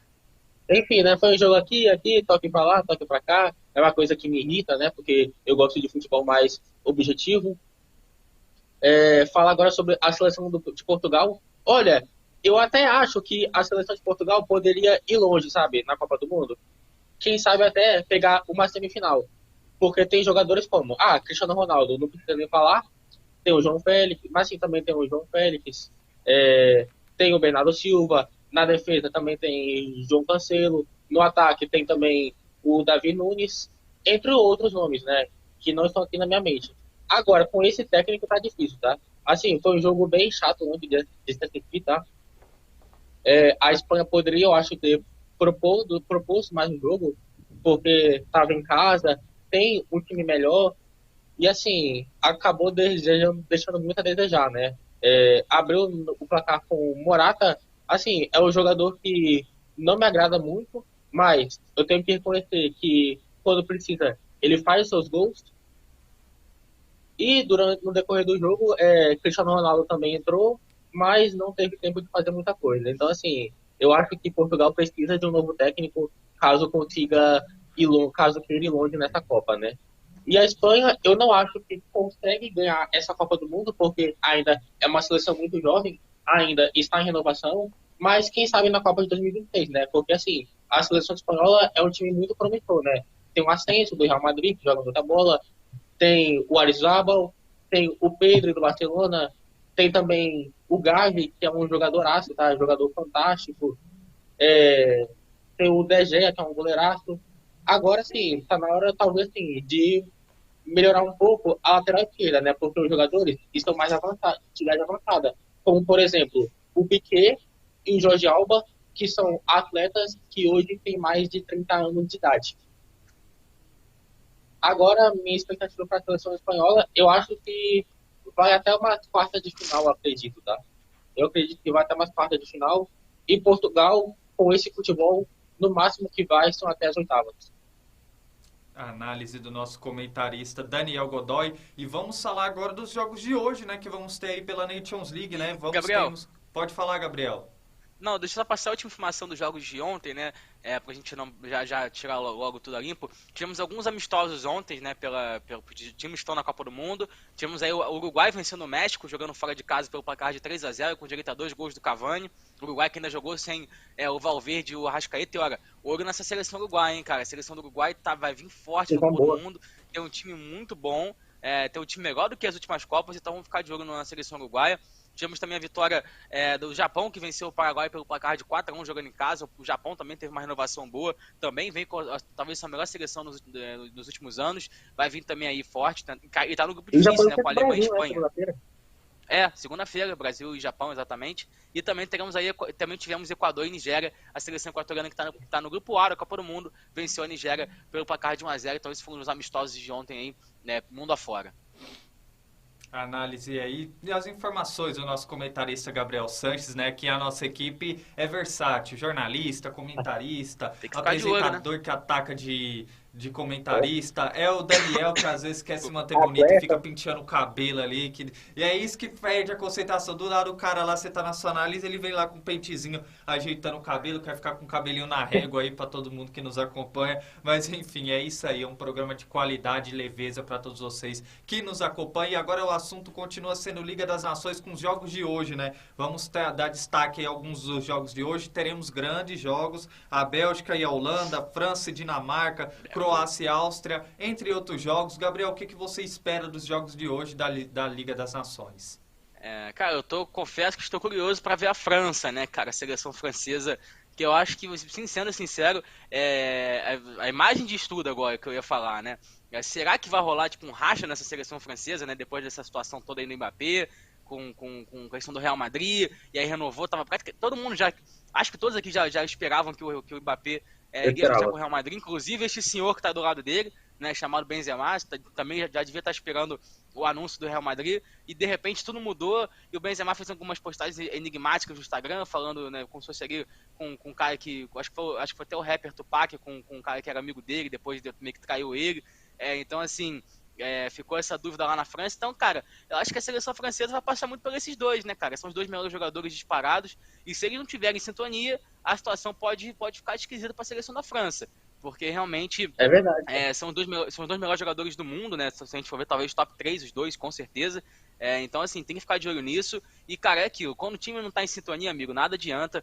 Enfim, né, foi um jogo aqui, toque pra lá, toque pra cá. É uma coisa que me irrita, né, porque eu gosto de futebol mais objetivo. Falar agora sobre a seleção de Portugal. Olha, eu até acho que a seleção de Portugal poderia ir longe, sabe, na Copa do Mundo. Quem sabe até pegar uma semifinal. Porque tem jogadores como, Cristiano Ronaldo, não precisa nem falar. Tem o João Félix, mas sim, também tem o João Félix. Tem o Bernardo Silva. Na defesa também tem João Cancelo. No ataque tem também o Davi Nunes, entre outros nomes, né? Que não estão aqui na minha mente. Agora, com esse técnico tá difícil, tá? Assim, foi um jogo bem chato ontem de assistir, tá? A Espanha poderia, eu acho, ter proposto mais um jogo, porque estava em casa, tem um time melhor, e assim, acabou deixando muito a desejar, né? Abriu o placar com o Morata. Assim, é um jogador que não me agrada muito, mas eu tenho que reconhecer que quando precisa, ele faz seus gols. E no decorrer do jogo, Cristiano Ronaldo também entrou, mas não teve tempo de fazer muita coisa. Então, assim, eu acho que Portugal precisa de um novo técnico caso queira ir longe nessa Copa, né? E a Espanha, eu não acho que consegue ganhar essa Copa do Mundo, porque ainda é uma seleção muito jovem, ainda está em renovação, mas quem sabe na Copa de 2026, né? Porque, assim, a seleção espanhola é um time muito promissor, né? Tem o Asensio do Real Madrid, que joga muita bola, tem o Oyarzabal, tem o Pedro do Barcelona, tem também o Gavi, que é um jogadoraço, tá? Jogador fantástico. Tem o De Gea, que é um goleiraço. Agora, sim, tá na hora, talvez, assim, de melhorar um pouco a lateral esquerda, né? Porque os jogadores estão mais avançados, de idade avançada. Como, por exemplo, o Piqué e o Jorge Alba, que são atletas que hoje têm mais de 30 anos de idade. Agora, minha expectativa para a seleção espanhola, eu acho que vai até umas quartas de final, acredito, tá? Eu acredito que vai até umas quartas de final. E Portugal, com esse futebol, no máximo que vai são até as oitavas. A análise do nosso comentarista Daniel Godoy. E vamos falar agora dos jogos de hoje, né? Que vamos ter aí pela Nations League, né? Gabriel. Pode falar, Gabriel. Não, deixa eu só passar a última informação dos jogos de ontem, né? Pra gente não já tirar logo tudo a limpo. Tivemos alguns amistosos ontem, né? Times que estão na Copa do Mundo. Tivemos aí o Uruguai vencendo o México, jogando fora de casa pelo placar de 3-0, com direito a 2 gols do Cavani. O Uruguai que ainda jogou sem o Valverde e o Arrascaeta. E olha, olho nessa seleção uruguaia, hein, cara? A seleção do Uruguai vai vir forte na Copa do Mundo. Tem um time muito bom. Tem um time melhor do que as últimas Copas, então vamos ficar de olho na seleção uruguaia. Tivemos também a vitória do Japão, que venceu o Paraguai pelo placar de 4-1 jogando em casa. O Japão também teve uma renovação boa, também vem com talvez a melhor seleção nos últimos anos. Vai vir também aí forte, e tá no grupo difícil, né, com a Alemanha e Espanha. Segunda-feira, Brasil e Japão, exatamente. E também tivemos Equador e Nigéria, a seleção equatoriana que tá no grupo A da Copa do Mundo, venceu a Nigéria pelo placar de 1-0. Então esses foram os amistosos de ontem aí, né, mundo afora. Análise aí e as informações do nosso comentarista Gabriel Sanches, né, que a nossa equipe é versátil, jornalista, comentarista, apresentador, né, que ataca de comentarista, é o Daniel que às vezes quer se manter bonito e fica penteando o cabelo ali, e é isso que perde a concentração. Do lado o cara lá, você tá na sua análise, ele vem lá com um pentezinho ajeitando o cabelo, quer ficar com o cabelinho na régua aí pra todo mundo que nos acompanha, mas enfim, é isso aí, é um programa de qualidade e leveza pra todos vocês que nos acompanham. E agora o assunto continua sendo Liga das Nações com os jogos de hoje, né? Vamos dar destaque a alguns dos jogos de hoje. Teremos grandes jogos, a Bélgica e a Holanda, França e Dinamarca, Croácia e Áustria, entre outros jogos. Gabriel, o que você espera dos jogos de hoje da Liga das Nações? Cara, confesso que estou curioso para ver a França, né, cara, a seleção francesa, que eu acho que, sendo sincero, a imagem de estudo agora que eu ia falar, né, será que vai rolar tipo um racha nessa seleção francesa, né, depois dessa situação toda aí no Mbappé, com a questão do Real Madrid, e aí renovou, tava praticamente, todo mundo acho que todos aqui já esperavam que o Mbappé iria jogar com o Real Madrid, inclusive este senhor que está do lado dele, né, chamado Benzema, também já devia estar esperando o anúncio do Real Madrid, e de repente tudo mudou, e o Benzema fez algumas postagens enigmáticas no Instagram, falando, né, como se fosse ali com um cara que, acho que foi até o rapper Tupac, com um cara que era amigo dele, depois meio que traiu ele, então assim, ficou essa dúvida lá na França. Então, cara, eu acho que a seleção francesa vai passar muito por esses dois, né, cara, são os dois melhores jogadores disparados, e se eles não tiverem sintonia, a situação pode ficar esquisita para a seleção da França. Porque realmente são os dois melhores jogadores do mundo, né? Se a gente for ver, talvez top 3, os dois, com certeza. Então, assim, tem que ficar de olho nisso. E, cara, é aquilo. Quando o time não tá em sintonia, amigo, nada adianta.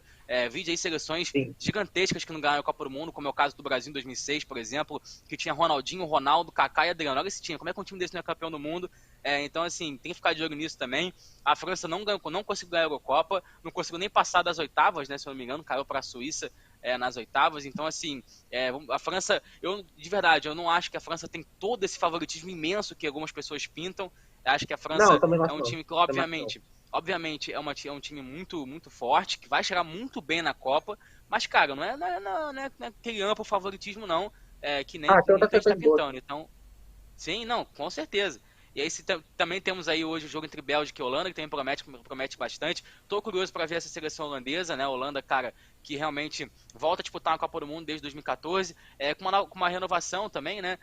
Vídeo aí seleções gigantescas que não ganharam a Copa do Mundo, como é o caso do Brasil em 2006, por exemplo, que tinha Ronaldinho, Ronaldo, Kaká e Adriano. Olha esse time. Como é que um time desse não é campeão do mundo? Então, assim, tem que ficar de olho nisso também. A França não conseguiu ganhar a Eurocopa, não conseguiu nem passar das oitavas, né? Se eu não me engano, caiu para a Suíça nas oitavas. Então, assim, a França, de verdade, eu não acho que a França tem todo esse favoritismo imenso que algumas pessoas pintam. Eu acho que a França é um time que, obviamente, é um time muito, muito forte, que vai chegar muito bem na Copa, mas, cara, não é aquele amplo favoritismo, não, que nem muita gente tá pintando. Então, sim, não, com certeza. E aí também temos aí hoje o jogo entre Bélgica e Holanda, que também promete bastante. Tô curioso para ver essa seleção holandesa, né? Holanda, cara, que realmente volta a disputar uma Copa do Mundo desde 2014, com uma renovação também, né?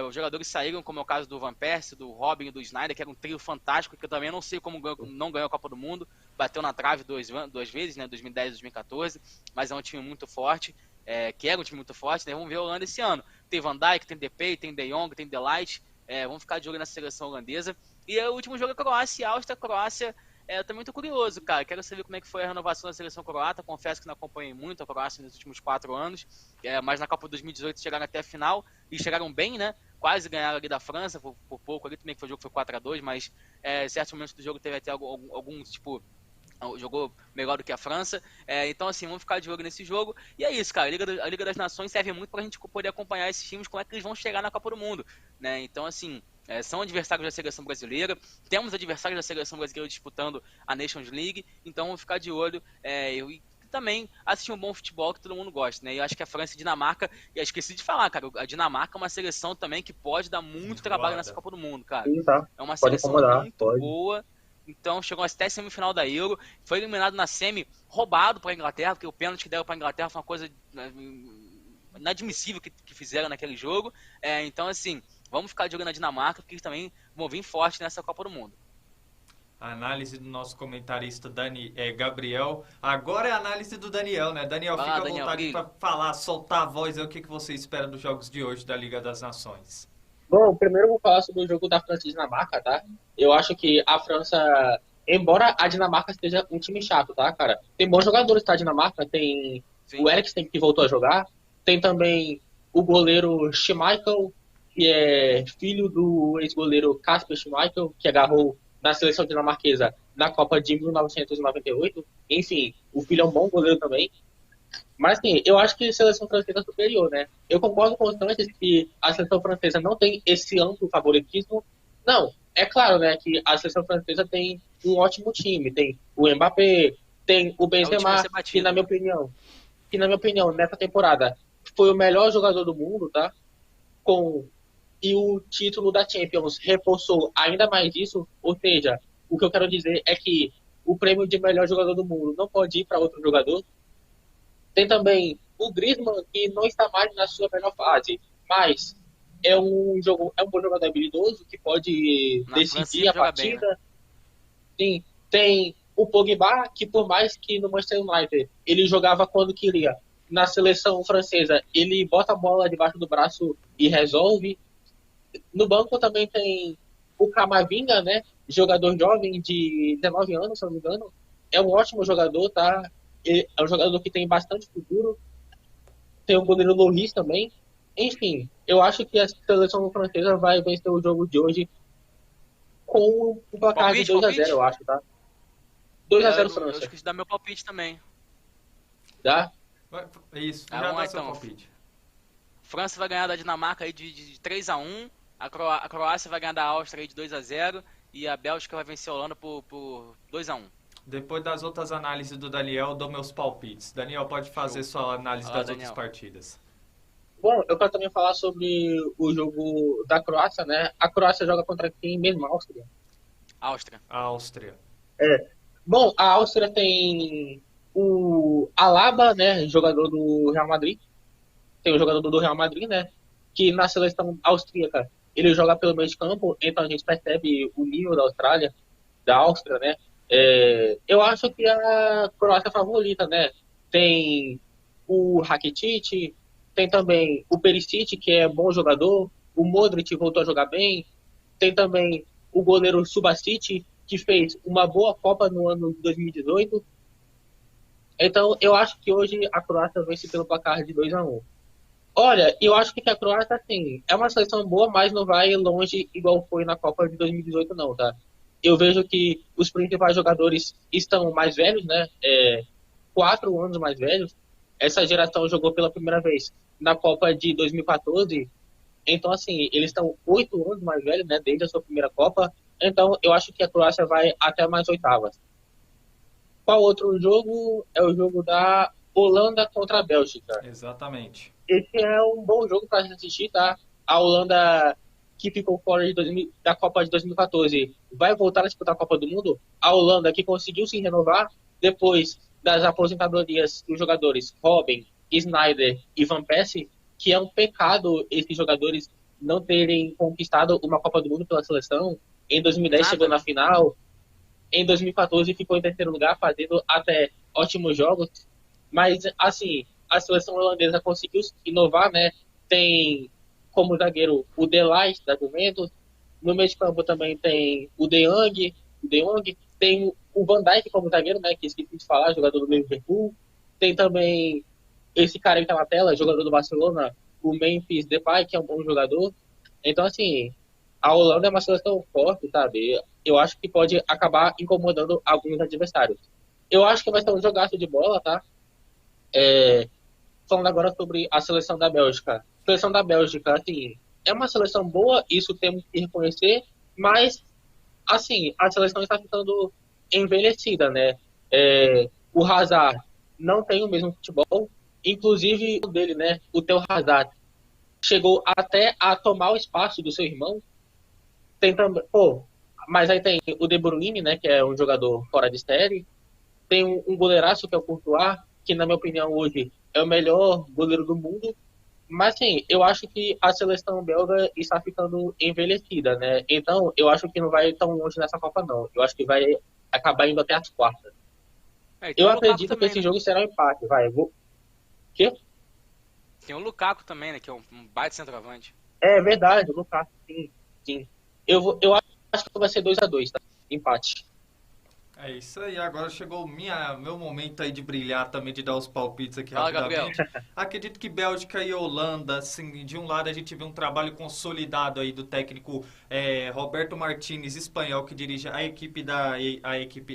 Os jogadores saíram, como é o caso do Van Persie, do Robin e do Sneijder, que era um trio fantástico, que eu também não sei como não ganhou a Copa do Mundo. Bateu na trave duas vezes, né? 2010 e 2014, mas é um time muito forte. Que era um time muito forte, né? Vamos ver a Holanda esse ano. Tem Van Dijk, tem Depay, tem De Jong, tem De Ligt. Vamos ficar de olho na seleção holandesa. E o último jogo é Croácia e Áustria. Croácia, eu também tô curioso, cara. Quero saber como é que foi a renovação da seleção croata. Confesso que não acompanhei muito a Croácia nos últimos 4 anos. Mas na Copa 2018 chegaram até a final e chegaram bem, né? Quase ganharam ali da França, por pouco ali. Também que o jogo foi 4-2, mas em certos momentos do jogo teve até alguns, tipo, jogou melhor do que a França. Então, assim, vamos ficar de olho nesse jogo. E é isso, cara. A Liga das Nações serve muito pra gente poder acompanhar esses times, como é que eles vão chegar na Copa do Mundo, né? Então, assim, são adversários da seleção brasileira. Temos adversários da seleção brasileira disputando a Nations League. Então, vamos ficar de olho. E também assistir um bom futebol que todo mundo gosta, né? E eu acho que a França e a Dinamarca, e eu esqueci de falar, cara, a Dinamarca é uma seleção também que pode dar muito trabalho nessa Copa do Mundo, cara. Sim, tá. É uma seleção muito boa. Então chegou até a semifinal da Euro, foi eliminado na semi, roubado para a Inglaterra, porque o pênalti que deram para a Inglaterra foi uma coisa inadmissível que fizeram naquele jogo. Então, assim, vamos ficar de olho na Dinamarca, porque eles também vão vir forte nessa Copa do Mundo. A análise do nosso comentarista Gabriel. Agora é a análise do Daniel, né? Daniel, Vai fica lá, à Daniel, vontade brilha. para falar, soltar a voz aí, o que você espera dos jogos de hoje da Liga das Nações. Bom, primeiro eu vou falar sobre o jogo da França e Dinamarca, tá? Eu acho que a França, embora a Dinamarca seja um time chato, tá, cara? Tem bons jogadores, tá? A Dinamarca tem Sim. o Eriksen, que voltou a jogar. Tem também o goleiro Schmeichel, que é filho do ex-goleiro Kasper Schmeichel, que agarrou na seleção dinamarquesa na Copa de 1998. Enfim, o filho é um bom goleiro também. Mas, assim, eu acho que a seleção francesa é superior, né? Eu concordo com os Sanches que a seleção francesa não tem esse amplo favoritismo. Não, é claro, né, que a seleção francesa tem um ótimo time. Tem o Mbappé, tem o É o time a Benzema, ser batido. que na minha opinião, nessa temporada foi o melhor jogador do mundo, tá? E o título da Champions reforçou ainda mais isso. Ou seja, o que eu quero dizer é que o prêmio de melhor jogador do mundo não pode ir para outro jogador. Tem também o Griezmann, que não está mais na sua melhor fase, mas é um bom jogador habilidoso que pode Na França decidir ele a joga bem, né? partida. Sim, tem o Pogba, que por mais que no Manchester United ele jogava quando queria, na seleção francesa ele bota a bola debaixo do braço e resolve. No banco também tem o Camavinga, né? Jogador jovem de 19 anos, se não me engano. É um ótimo jogador, tá? É um jogador que tem bastante futuro. Tem o goleiro Loris também. Enfim, eu acho que a seleção francesa vai vencer o jogo de hoje com um placar de 2-0, eu acho, tá? 2-0 Eu França, esqueci de dar meu palpite também. tá? Isso, Tá, já vamos lá, dá seu então. palpite. França vai ganhar da Dinamarca aí de 3-1. A Croácia vai ganhar da Áustria aí de 2-0. E a Bélgica vai vencer a Holanda por 2-1. Depois das outras análises do Daniel, eu dou meus palpites. Daniel, pode fazer sua análise Vai lá, das outras Daniel. partidas. Bom, eu quero também falar sobre o jogo da Croácia, né? A Croácia joga contra quem mesmo? A Áustria. Áustria. A Áustria. Bom, a Áustria tem o Alaba, né? Jogador do Real Madrid. Tem o jogador do Real Madrid, né? Que na seleção austríaca ele joga pelo meio de campo, então a gente percebe o nível da Austrália, da Áustria, né? Eu acho que a Croácia é a favorita, né? Tem o Rakitic, tem também o Perisic, que é bom jogador, o Modric voltou a jogar bem, tem também o goleiro Subasic, que fez uma boa Copa no ano de 2018. Então, eu acho que hoje a Croácia vence pelo placar de 2-1. Olha, eu acho que a Croácia, assim, é uma seleção boa, mas não vai longe igual foi na Copa de 2018, não, tá? Eu vejo que os principais jogadores estão mais velhos, né? 4 anos mais velhos. Essa geração jogou pela primeira vez na Copa de 2014. Então, assim, eles estão 8 anos mais velhos, né? Desde a sua primeira Copa. Então, eu acho que a Croácia vai até mais oitavas. Qual outro jogo? É o jogo da Holanda contra a Bélgica. Exatamente. Esse é um bom jogo para assistir, tá? A Holanda, que ficou fora da Copa de 2014, vai voltar a disputar a Copa do Mundo. A Holanda, que conseguiu se renovar depois das aposentadorias dos jogadores Robben, Sneijder e Van Persie, que é um pecado esses jogadores não terem conquistado uma Copa do Mundo pela seleção. Em 2010 chegou na final. Em 2014 ficou em terceiro lugar, fazendo até ótimos jogos. Mas, assim, a seleção holandesa conseguiu inovar, né? Tem como zagueiro o De Ligt, da Juventus. No meio de campo também tem o De Jong. Tem o Van Dijk como zagueiro, né? Que esqueci de falar, jogador do Liverpool. Tem também esse cara que tá na tela, jogador do Barcelona, o Memphis Depay, que é um bom jogador. Então, assim, a Holanda é uma seleção forte, sabe? Eu acho que pode acabar incomodando alguns adversários. Eu acho que vai ser um jogaço de bola, tá? Falando agora sobre a seleção da Bélgica. A seleção da Bélgica, assim, é uma seleção boa, isso temos que reconhecer, mas, assim, a seleção está ficando envelhecida, né? O Hazard não tem o mesmo futebol, inclusive o dele, né? O Theo Hazard chegou até a tomar o espaço do seu irmão. Tem também, mas aí tem o De Bruyne, né? Que é um jogador fora de série. Tem um goleiraço que é o Courtois, que na minha opinião hoje é o melhor goleiro do mundo, Mas assim, eu acho que a seleção belga está ficando envelhecida, né? Então, eu acho que não vai tão longe nessa Copa, não. Eu acho que vai acabar indo até as quartas. E tem Eu o Lukaku acredito que também, esse né? jogo será um empate, vai. Quê? Tem o Lukaku também, né? Que é um baita centroavante. É verdade, o Lukaku, sim, sim. Eu acho que vai ser 2-2, tá? Empate. É isso aí, agora chegou meu momento aí de brilhar também, de dar os palpites aqui Fala, Gabriel. rapidamente. Acredito que Bélgica e Holanda, assim, de um lado a gente vê um trabalho consolidado aí do técnico Roberto Martínez, espanhol, que dirige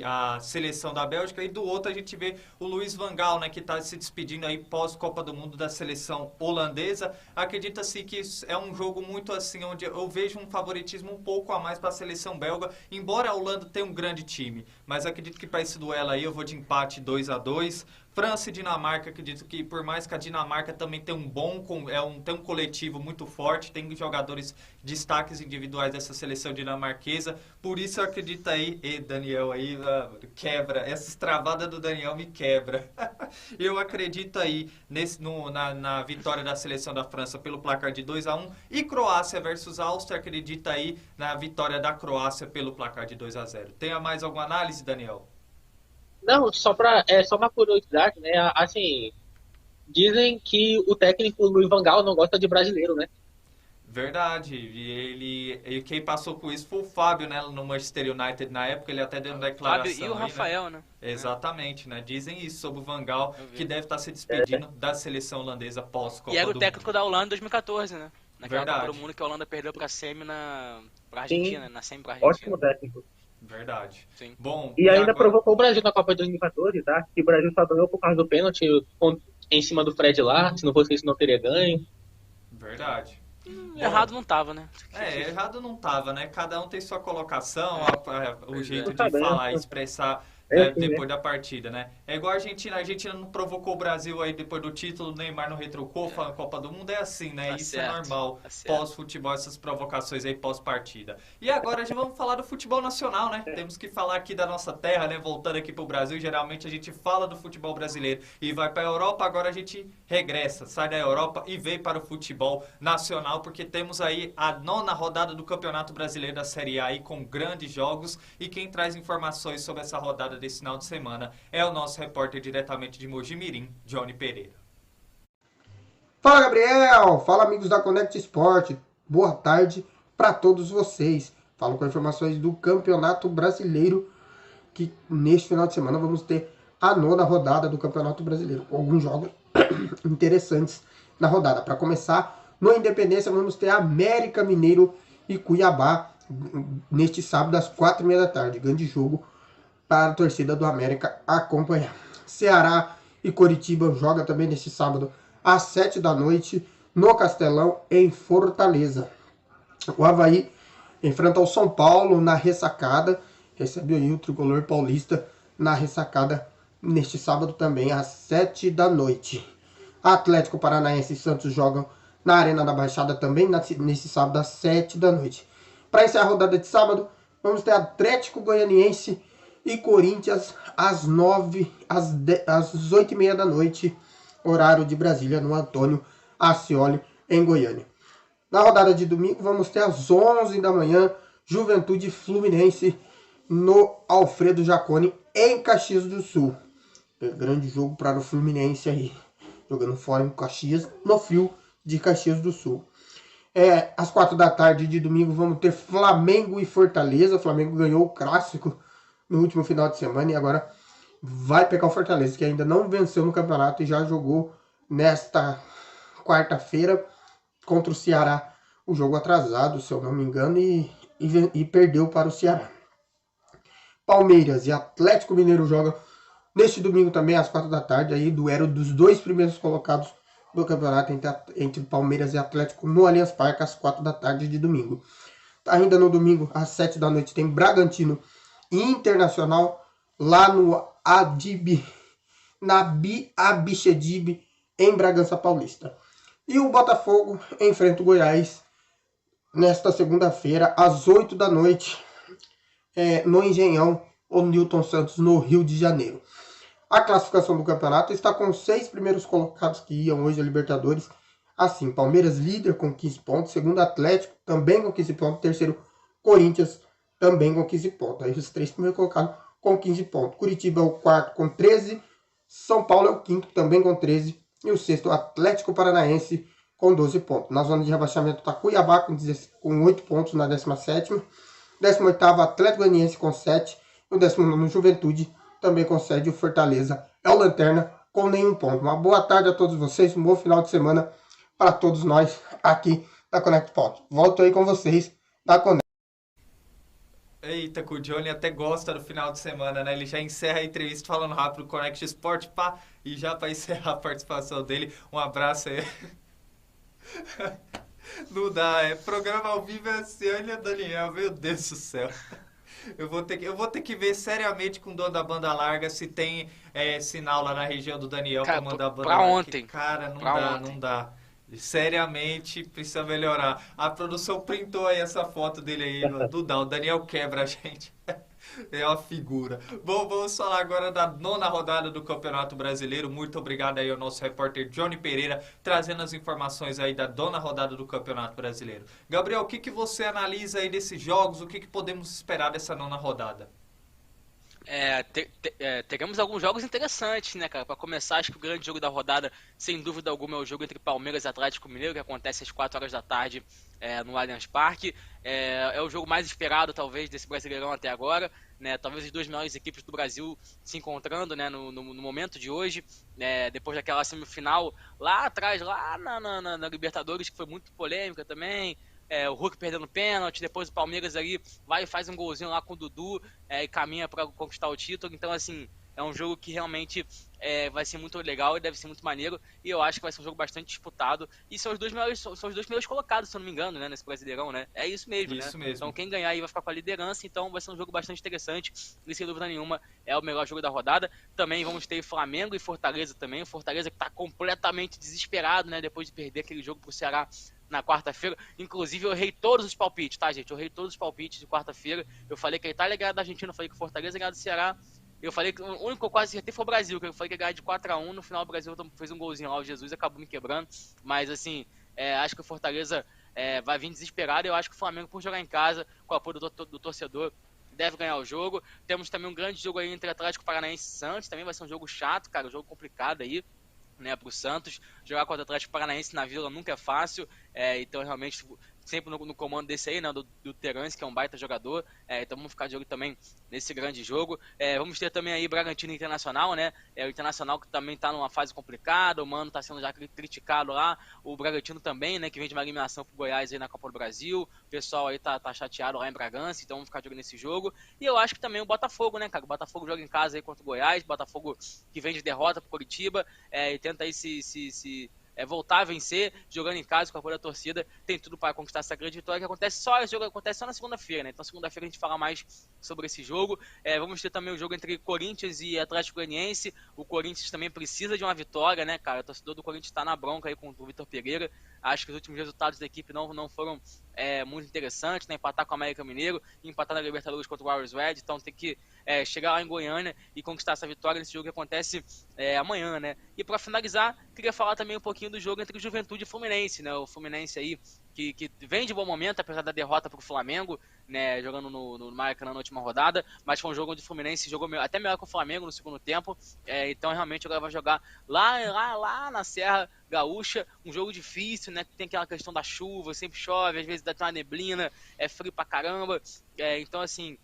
a seleção da Bélgica, e do outro a gente vê o Luiz Van Gaal, né, que está se despedindo aí pós-Copa do Mundo da seleção holandesa. Acredito assim que é um jogo muito assim, onde eu vejo um favoritismo um pouco a mais para a seleção belga, embora a Holanda tenha um grande time. Mas acredito que para esse duelo aí eu vou de empate 2-2. França e Dinamarca, acredito que por mais que a Dinamarca também tem tem um coletivo muito forte, tem jogadores destaques individuais dessa seleção dinamarquesa, por isso eu acredito aí, Daniel aí quebra, essas travadas do Daniel me quebra. Eu acredito aí na vitória da seleção da França pelo placar de 2-1 e Croácia versus Áustria, acredita aí na vitória da Croácia pelo placar de 2-0. Tenha mais alguma análise, Daniel? Não, só pra curiosidade, né? Assim, dizem que o técnico Luiz Van Gaal não gosta de brasileiro, né? Verdade, e quem passou por isso foi o Fábio, né, no Manchester United na época, ele até deu uma declaração Fábio e o aí, Rafael, né? né? Exatamente, né? Dizem isso sobre o Van Gaal, Eu vi. que deve estar se despedindo da seleção holandesa pós-Copa E era o do técnico Mundo. da Holanda em 2014, né? Naquela Verdade. Copa do Mundo que a Holanda perdeu pra semi pra Sim, Argentina, na semi pra Argentina. ótimo técnico. Verdade. Sim. Bom, E ainda agora... provocou o Brasil na Copa de 2014, tá? Que o Brasil só ganhou por causa do pênalti em cima do Fred lá. Se não fosse isso, não teria ganho. Verdade. Errado não tava, né? Errado não tava, né? Cada um tem sua colocação, o jeito Tá de bem. falar, expressar É assim, depois né? da partida, né? É igual a Argentina não provocou o Brasil aí depois do título, o Neymar não retrucou, falando Copa do Mundo, é assim, né? Tá Isso certo, é normal, tá certo. pós-futebol, essas provocações aí pós-partida. E agora já vamos falar do futebol nacional, né? Temos que falar aqui da nossa terra, né? Voltando aqui pro Brasil, geralmente a gente fala do futebol brasileiro e vai pra Europa, agora a gente regressa, sai da Europa e vem para o futebol nacional, porque temos aí a 9ª rodada do Campeonato Brasileiro da Série A aí com grandes jogos, e quem traz informações sobre essa rodada desse final de semana é o nosso repórter diretamente de Mojimirim, Johnny Pereira. Fala, Gabriel! Fala, amigos da Connect Sport. Boa tarde para todos vocês. Falo com informações do Campeonato Brasileiro, que neste final de semana vamos ter a 9ª rodada do Campeonato Brasileiro, com alguns jogos interessantes na rodada. Para começar, no Independência vamos ter América Mineiro e Cuiabá neste sábado às 4h30 da tarde. Grande jogo para a torcida do América acompanhar. Ceará e Coritiba joga também neste sábado às 7 da noite no Castelão, em Fortaleza. O Avaí enfrenta o São Paulo na ressacada, recebe aí o tricolor paulista na ressacada neste sábado também às 7 da noite. Atlético Paranaense e Santos jogam na Arena da Baixada também nesse sábado às 7 da noite. Para encerrar a rodada de sábado, vamos ter Atlético Goianiense e Corinthians às 8h30 da noite, horário de Brasília, no Antônio Ascioli, em Goiânia. Na rodada de domingo, vamos ter às 11 da manhã, Juventude Fluminense no Alfredo Jaconi, em Caxias do Sul. Grande jogo para o Fluminense aí, jogando fora em Caxias, no frio de Caxias do Sul. Às 4 da tarde de domingo, vamos ter Flamengo e Fortaleza. O Flamengo ganhou o clássico no último final de semana e agora vai pegar o Fortaleza, que ainda não venceu no campeonato e já jogou nesta quarta-feira contra o Ceará, o jogo atrasado, se eu não me engano, e perdeu para o Ceará. Palmeiras e Atlético Mineiro jogam neste domingo também às 4 da tarde, aí duelo dos dois primeiros colocados do campeonato entre Palmeiras e Atlético no Allianz Parque às 4 da tarde de domingo. Ainda no domingo, às 7 da noite, tem Bragantino Internacional lá no Abichedib, em Bragança Paulista. E o Botafogo enfrenta o Goiás nesta segunda-feira às 8 da noite no Engenhão, o Newton Santos, no Rio de Janeiro. A classificação do campeonato está com os 6 primeiros colocados que iam hoje a Libertadores Assim, Palmeiras líder com 15 pontos, segundo Atlético também com 15 pontos, terceiro Corinthians também com 15 pontos. Aí os 3 primeiros colocados com 15 pontos. Curitiba é o quarto com 13, São Paulo é o quinto também com 13 e o sexto Atlético Paranaense com 12 pontos. Na zona de rebaixamento está Cuiabá com 8 pontos na 17ª, 18º Atlético Goianiense com 7 e o 19º Juventude também com 7. O Fortaleza é o lanterna com nenhum ponto. Uma boa tarde a todos vocês, um bom final de semana para todos nós aqui da Connect Pod. Volto aí com vocês da Connect. Eita, que o Johnny até gosta do final de semana, né? Ele já encerra a entrevista falando rápido do Connect Sport, pá, e já para encerrar a participação dele, um abraço aí. Não dá, programa ao vivo é assim, olha, Daniel, meu Deus do céu. Eu vou ter que ver seriamente com o dono da banda larga se tem sinal lá na região do Daniel para mandar a banda pra larga. ontem. Cara, Pra não dá. Seriamente, precisa melhorar. A produção printou aí essa foto dele aí. Não dá, o Daniel quebra a gente. É uma figura. Bom, vamos falar agora da 9ª rodada do Campeonato Brasileiro. Muito obrigado aí ao nosso repórter Johnny Pereira, trazendo as informações aí da 9ª rodada do Campeonato Brasileiro. Gabriel, o que você analisa aí desses jogos? O que podemos esperar dessa 9ª rodada? Teremos alguns jogos interessantes, né, cara? Para começar, acho que o grande jogo da rodada, sem dúvida alguma, é o jogo entre Palmeiras e Atlético Mineiro, que acontece às 4 horas da tarde no Allianz Parque. É o jogo mais esperado, talvez, desse Brasileirão até agora, né? Talvez as 2 melhores equipes do Brasil se encontrando, né, no momento de hoje, depois daquela semifinal lá atrás, lá na Libertadores, que foi muito polêmica também. O Hulk perdendo pênalti, depois o Palmeiras ali vai e faz um golzinho lá com o Dudu e caminha para conquistar o título. Então, assim, é um jogo que realmente vai ser muito legal e deve ser muito maneiro. E eu acho que vai ser um jogo bastante disputado. E são os dois melhores colocados, se eu não me engano, né, nesse Brasileirão, né? É isso mesmo, isso né? mesmo. Então, quem ganhar aí vai ficar com a liderança. Então, vai ser um jogo bastante interessante. E, sem dúvida nenhuma, é o melhor jogo da rodada. Também vamos ter Flamengo e Fortaleza também. O Fortaleza que está completamente desesperado, né, depois de perder aquele jogo pro Ceará na quarta-feira. Inclusive, eu errei todos os palpites, tá, gente? Eu errei todos os palpites de quarta-feira. Eu falei que a Itália ia ganhar da Argentina, eu falei que o Fortaleza ia ganhar do Ceará. Eu falei que o único que eu quase acertei foi o Brasil, que eu falei que ia ganhar de 4-1. No final, o Brasil fez um golzinho lá, o Jesus acabou me quebrando. Mas, assim, acho que o Fortaleza vai vir desesperado. Eu acho que o Flamengo, por jogar em casa, com o apoio do torcedor, deve ganhar o jogo. Temos também um grande jogo aí entre Atlético Paranaense e Santos. Também vai ser um jogo chato, cara, um jogo complicado aí, né, para o Santos. Jogar contra o Atlético Paranaense na Vila nunca é fácil, então realmente sempre no comando desse aí, né, do Terence, que é um baita jogador, então vamos ficar de olho também nesse grande jogo. Vamos ter também aí Bragantino Internacional, né, o Internacional que também está numa fase complicada, o Mano está sendo já criticado lá, o Bragantino também, né, que vem de uma eliminação pro Goiás aí na Copa do Brasil, o pessoal aí tá chateado lá em Bragança, então vamos ficar de olho nesse jogo. E eu acho que também o Botafogo, né, cara, o Botafogo joga em casa aí contra o Goiás, Botafogo que vem de derrota pro Curitiba, e tenta aí voltar a vencer, jogando em casa com a apoio da torcida, tem tudo para conquistar essa grande vitória, que acontece só na segunda-feira, né? Então segunda-feira a gente fala mais sobre esse jogo. Vamos ter também o jogo entre Corinthians e Atlético Goianiense. O Corinthians também precisa de uma vitória, né, cara? O torcedor do Corinthians está na bronca aí com o Vitor Pereira. Acho que os últimos resultados da equipe não foram muito interessantes, né? Empatar com o América Mineiro, empatar na Libertadores contra o Warriors Red, então tem que chegar lá em Goiânia e conquistar essa vitória nesse jogo que acontece amanhã, né? E para finalizar, queria falar também um pouquinho do jogo entre Juventude e Fluminense, né? O Fluminense aí que vem de bom momento, apesar da derrota para o Flamengo, né, jogando no Maracanã na última rodada, mas foi um jogo onde o Fluminense jogou até melhor que o Flamengo no segundo tempo, então realmente agora vai jogar lá na Serra Gaúcha, um jogo difícil, né, tem aquela questão da chuva, sempre chove, às vezes dá uma neblina, é frio pra caramba, então assim,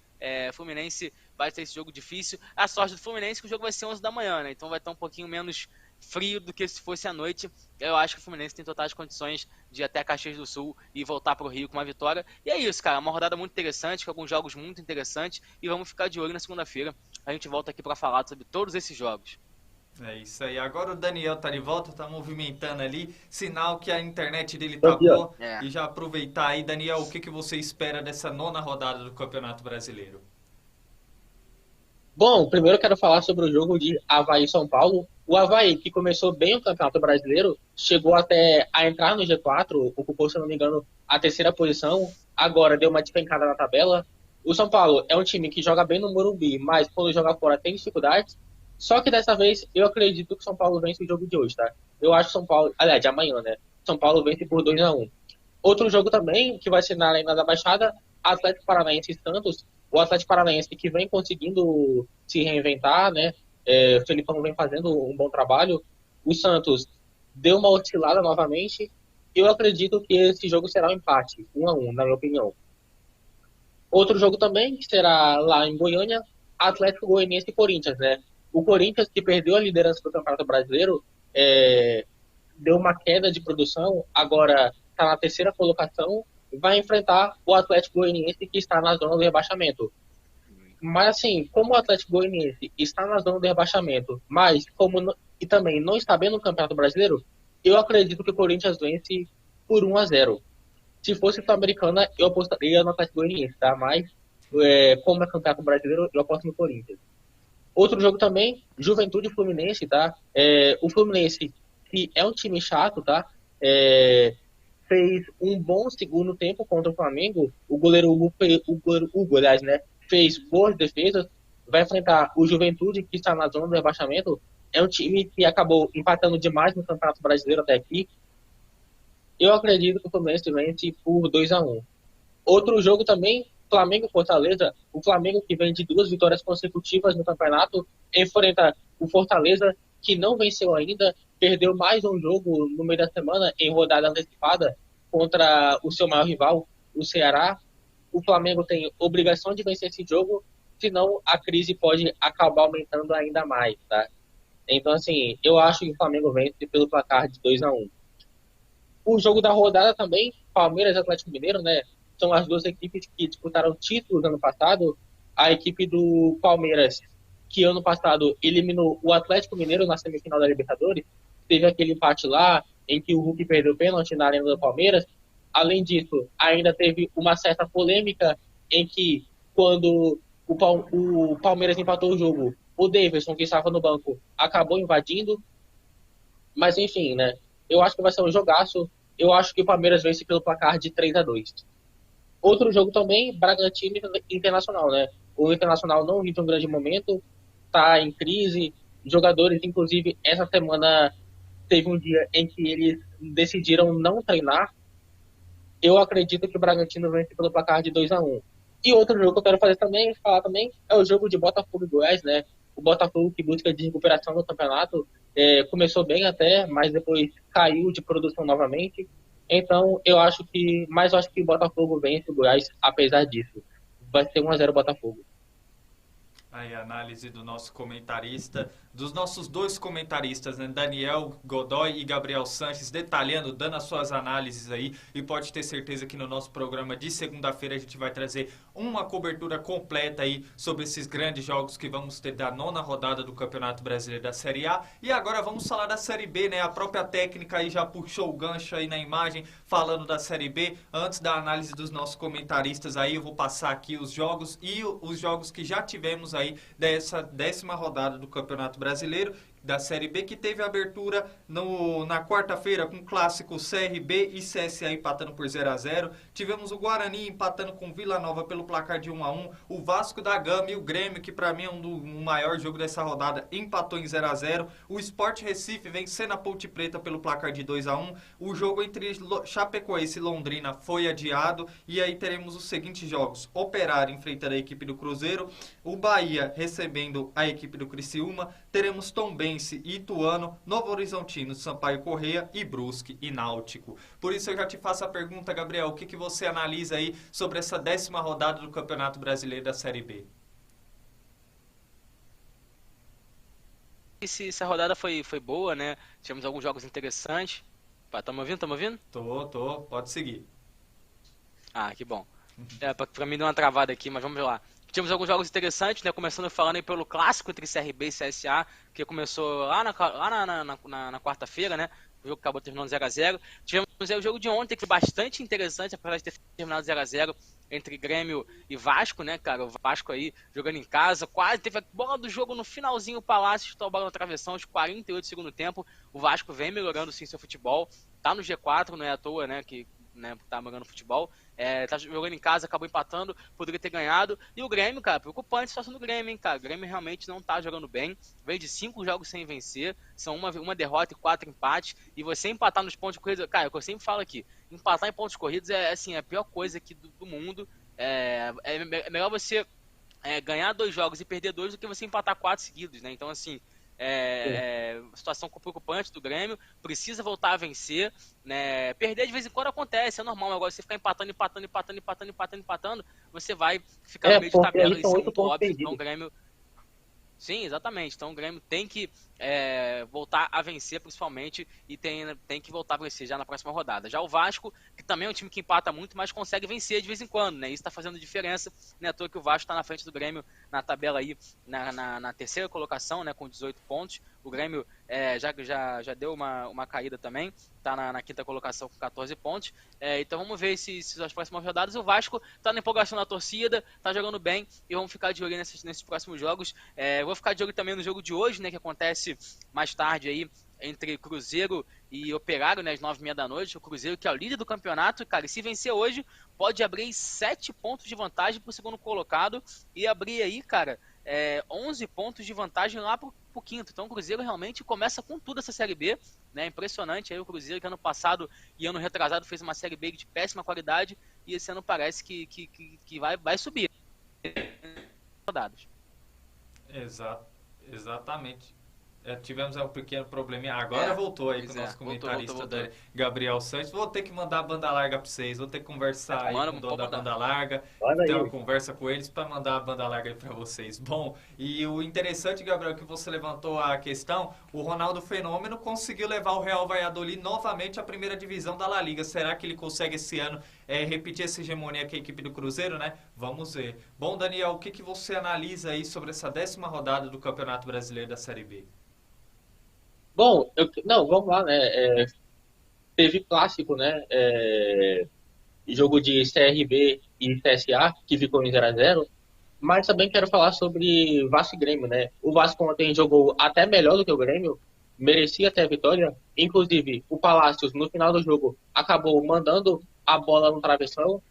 Fluminense vai ter esse jogo difícil. A sorte do Fluminense é que o jogo vai ser 11 da manhã, né, então vai estar um pouquinho menos frio do que se fosse à noite. Eu acho que o Fluminense tem totais condições de ir até Caxias do Sul e voltar para o Rio com uma vitória. E é isso, cara, uma rodada muito interessante, com alguns jogos muito interessantes, e vamos ficar de olho na segunda-feira. A gente volta aqui para falar sobre todos esses jogos. É isso aí. Agora o Daniel tá de volta, tá movimentando ali, sinal que a internet dele tá boa. E já aproveitar aí, Daniel, o que você espera dessa 9ª rodada do Campeonato Brasileiro? Bom, primeiro eu quero falar sobre o jogo de Avaí e São Paulo. O Avaí, que começou bem o Campeonato Brasileiro, chegou até a entrar no G4, ocupou, se não me engano, a 3ª posição, agora deu uma despencada na tabela. O São Paulo é um time que joga bem no Morumbi, mas quando joga fora tem dificuldades. Só que dessa vez eu acredito que o São Paulo vence o jogo de hoje, tá? Eu acho que o São Paulo, aliás, de amanhã, né? São Paulo vence por 2-1. Outro jogo também, que vai ser na Arena da Baixada, Atlético Paranaense e Santos. O Atlético Paranaense que vem conseguindo se reinventar, né? O Felipão vem fazendo um bom trabalho. O Santos deu uma oscilada novamente. Eu acredito que esse jogo será um empate, 1-1, na minha opinião. Outro jogo também, que será lá em Goiânia, Atlético Goianiense e Corinthians, né? O Corinthians, que perdeu a liderança do Campeonato Brasileiro, deu uma queda de produção, agora está na terceira colocação, vai enfrentar o Atlético Goianiense, que está na zona do rebaixamento. Mas assim, como o Atlético Goianiense está na zona do rebaixamento, e também não está bem no Campeonato Brasileiro, eu acredito que o Corinthians vence por 1-0. Se fosse Sul-Americana, eu apostaria no Atlético Goianiense, tá? Mas, como é Campeonato Brasileiro, eu aposto no Corinthians. Outro jogo também, Juventude e Fluminense, tá? O Fluminense, que é um time chato, tá? Fez um bom segundo tempo contra o Flamengo. O goleiro Hugo, aliás, né? Fez boas defesas. Vai enfrentar o Juventude, que está na zona do rebaixamento. É um time que acabou empatando demais no Campeonato Brasileiro até aqui. Eu acredito que o Fluminense vence por 2-1. Outro jogo também, Flamengo e Fortaleza. O Flamengo, que vem de 2 vitórias consecutivas no campeonato, enfrenta o Fortaleza, que não venceu ainda, perdeu mais um jogo no meio da semana, em rodada antecipada, contra o seu maior rival, o Ceará. O Flamengo tem obrigação de vencer esse jogo, senão a crise pode acabar aumentando ainda mais, tá? Então, assim, eu acho que o Flamengo vence pelo placar de 2-1. O jogo da rodada também, Palmeiras e Atlético Mineiro, né? São as duas equipes que disputaram títulos ano passado. A equipe do Palmeiras, que ano passado eliminou o Atlético Mineiro na semifinal da Libertadores, teve aquele empate lá, em que o Hulk perdeu o pênalti na Arena do Palmeiras. Além disso, ainda teve uma certa polêmica em que, quando o Palmeiras empatou o jogo, o Davidson, que estava no banco, acabou invadindo. Mas enfim, né? Eu acho que vai ser um jogaço. Eu acho que o Palmeiras vence pelo placar de 3-2. Outro jogo também, Bragantino e Internacional, né? O Internacional não vive um grande momento, tá em crise. Jogadores, inclusive, essa semana teve um dia em que eles decidiram não treinar. Eu acredito que o Bragantino vence pelo placar de 2-1. E outro jogo que eu quero falar também, é o jogo de Botafogo e Goiás, né? O Botafogo, que busca de recuperação no campeonato, começou bem até, mas depois caiu de produção novamente. Então, eu acho que o Botafogo vence o Goiás, apesar disso. Vai ser 1-0 Botafogo. Aí a análise do nosso comentarista, dos nossos dois comentaristas, né? Daniel Godoy e Gabriel Sanches, detalhando, dando as suas análises aí, e pode ter certeza que no nosso programa de segunda-feira a gente vai trazer uma cobertura completa aí sobre esses grandes jogos que vamos ter da 9ª rodada do Campeonato Brasileiro da Série A. E agora vamos falar da Série B, né? A própria técnica aí já puxou o gancho aí na imagem, falando da Série B. Antes da análise dos nossos comentaristas aí, eu vou passar aqui os jogos e os jogos que já tivemos aí dessa 10ª rodada do Campeonato Brasileiro da Série B, que teve abertura na quarta-feira com o clássico CRB e CSA empatando por 0-0. Tivemos o Guarani empatando com Vila Nova pelo placar de 1-1. O Vasco da Gama e o Grêmio, que para mim é um maior jogo dessa rodada, empatou em 0-0. O Sport Recife vencendo a Ponte Preta pelo placar de 2-1. O jogo entre Chapecoense e Londrina foi adiado. E aí teremos os seguintes jogos: Operário enfrentando a equipe do Cruzeiro, o Bahia recebendo a equipe do Criciúma, teremos Tombense e Ituano, Novo Horizontino, Sampaio Corrêa e Brusque e Náutico. Por isso eu já te faço a pergunta, Gabriel, o que você analisa aí sobre essa 10ª rodada do Campeonato Brasileiro da Série B? Essa rodada foi boa, né? Tivemos alguns jogos interessantes. Tá me ouvindo? Tô. Pode seguir. Ah, que bom. Pra mim deu uma travada aqui, mas vamos lá. Tivemos alguns jogos interessantes, né? Começando falando aí pelo clássico entre CRB e CSA, que começou lá na quarta-feira, né? O jogo acabou terminando 0-0. Tivemos aí o jogo de ontem, que foi bastante interessante, apesar de ter terminado 0-0, entre Grêmio e Vasco, né, cara? O Vasco aí jogando em casa, quase teve a bola do jogo no finalzinho, o Palácio chutou a bola na travessão, aos 48 do segundo tempo. O Vasco vem melhorando sim seu futebol, tá no G4, não é à toa, né, que tá melhorando futebol. Tá jogando em casa, acabou empatando, poderia ter ganhado. E o Grêmio, cara, preocupante a situação do Grêmio, hein, cara. O Grêmio realmente não tá jogando bem. Veio de 5 jogos sem vencer, são uma derrota e 4 empates. E você empatar nos pontos corridos, cara, é o que eu sempre falo aqui, empatar em pontos corridos é a pior coisa aqui do mundo. É melhor você ganhar 2 jogos e perder 2 do que você empatar 4 seguidos, né? Então, assim, situação preocupante do Grêmio, precisa voltar a vencer, né? Perder de vez em quando acontece, é normal, agora você ficar empatando, você vai ficar no meio de tabela, isso é muito óbvio. Então o Grêmio... Sim, exatamente. Então o Grêmio tem que voltar a vencer, principalmente, e tem que voltar a vencer já na próxima rodada. Já o Vasco, que também é um time que empata muito, mas consegue vencer de vez em quando, né? Isso está fazendo diferença, né? À toa que o Vasco está na frente do Grêmio na tabela aí, na terceira colocação, né? Com 18 pontos. O Grêmio já deu uma caída também, está na quinta colocação com 14 pontos. Então vamos ver se as próximas rodadas. O Vasco está na empolgação da torcida, está jogando bem, e vamos ficar de olho nesses próximos jogos. Vou ficar de olho também no jogo de hoje, né, que acontece mais tarde aí, entre Cruzeiro e Operário, né, às 9h30 da noite. O Cruzeiro, que é o líder do campeonato, cara, e se vencer hoje, pode abrir 7 pontos de vantagem pro segundo colocado e abrir aí, cara, 11 pontos de vantagem lá pro quinto. Então o Cruzeiro realmente começa com tudo essa Série B, né? Impressionante aí o Cruzeiro, que ano passado e ano retrasado fez uma Série B de péssima qualidade, e esse ano parece que vai subir rodadas. Exatamente. Tivemos um pequeno probleminha. Agora voltou aí com o nosso comentarista voltou. Gabriel Santos. Vou ter que mandar a banda larga para vocês. Vou ter que conversar aí com o dono da banda larga. Ter uma conversa com eles para mandar a banda larga aí para vocês. Bom, e o interessante, Gabriel, que você levantou a questão, o Ronaldo Fenômeno conseguiu levar o Real Valladolid novamente à primeira divisão da La Liga. Será que ele consegue esse ano repetir essa hegemonia com a equipe do Cruzeiro, né? Vamos ver. Bom, Daniel, o que você analisa aí sobre essa 10ª rodada do Campeonato Brasileiro da Série B? Bom, vamos lá, né? Teve clássico, né? Jogo de CRB e CSA, que ficou em 0x0. Mas também quero falar sobre Vasco e Grêmio, né? O Vasco ontem jogou até melhor do que o Grêmio, merecia até a vitória. Inclusive, o Palácios, no final do jogo, acabou mandando a bola no travessão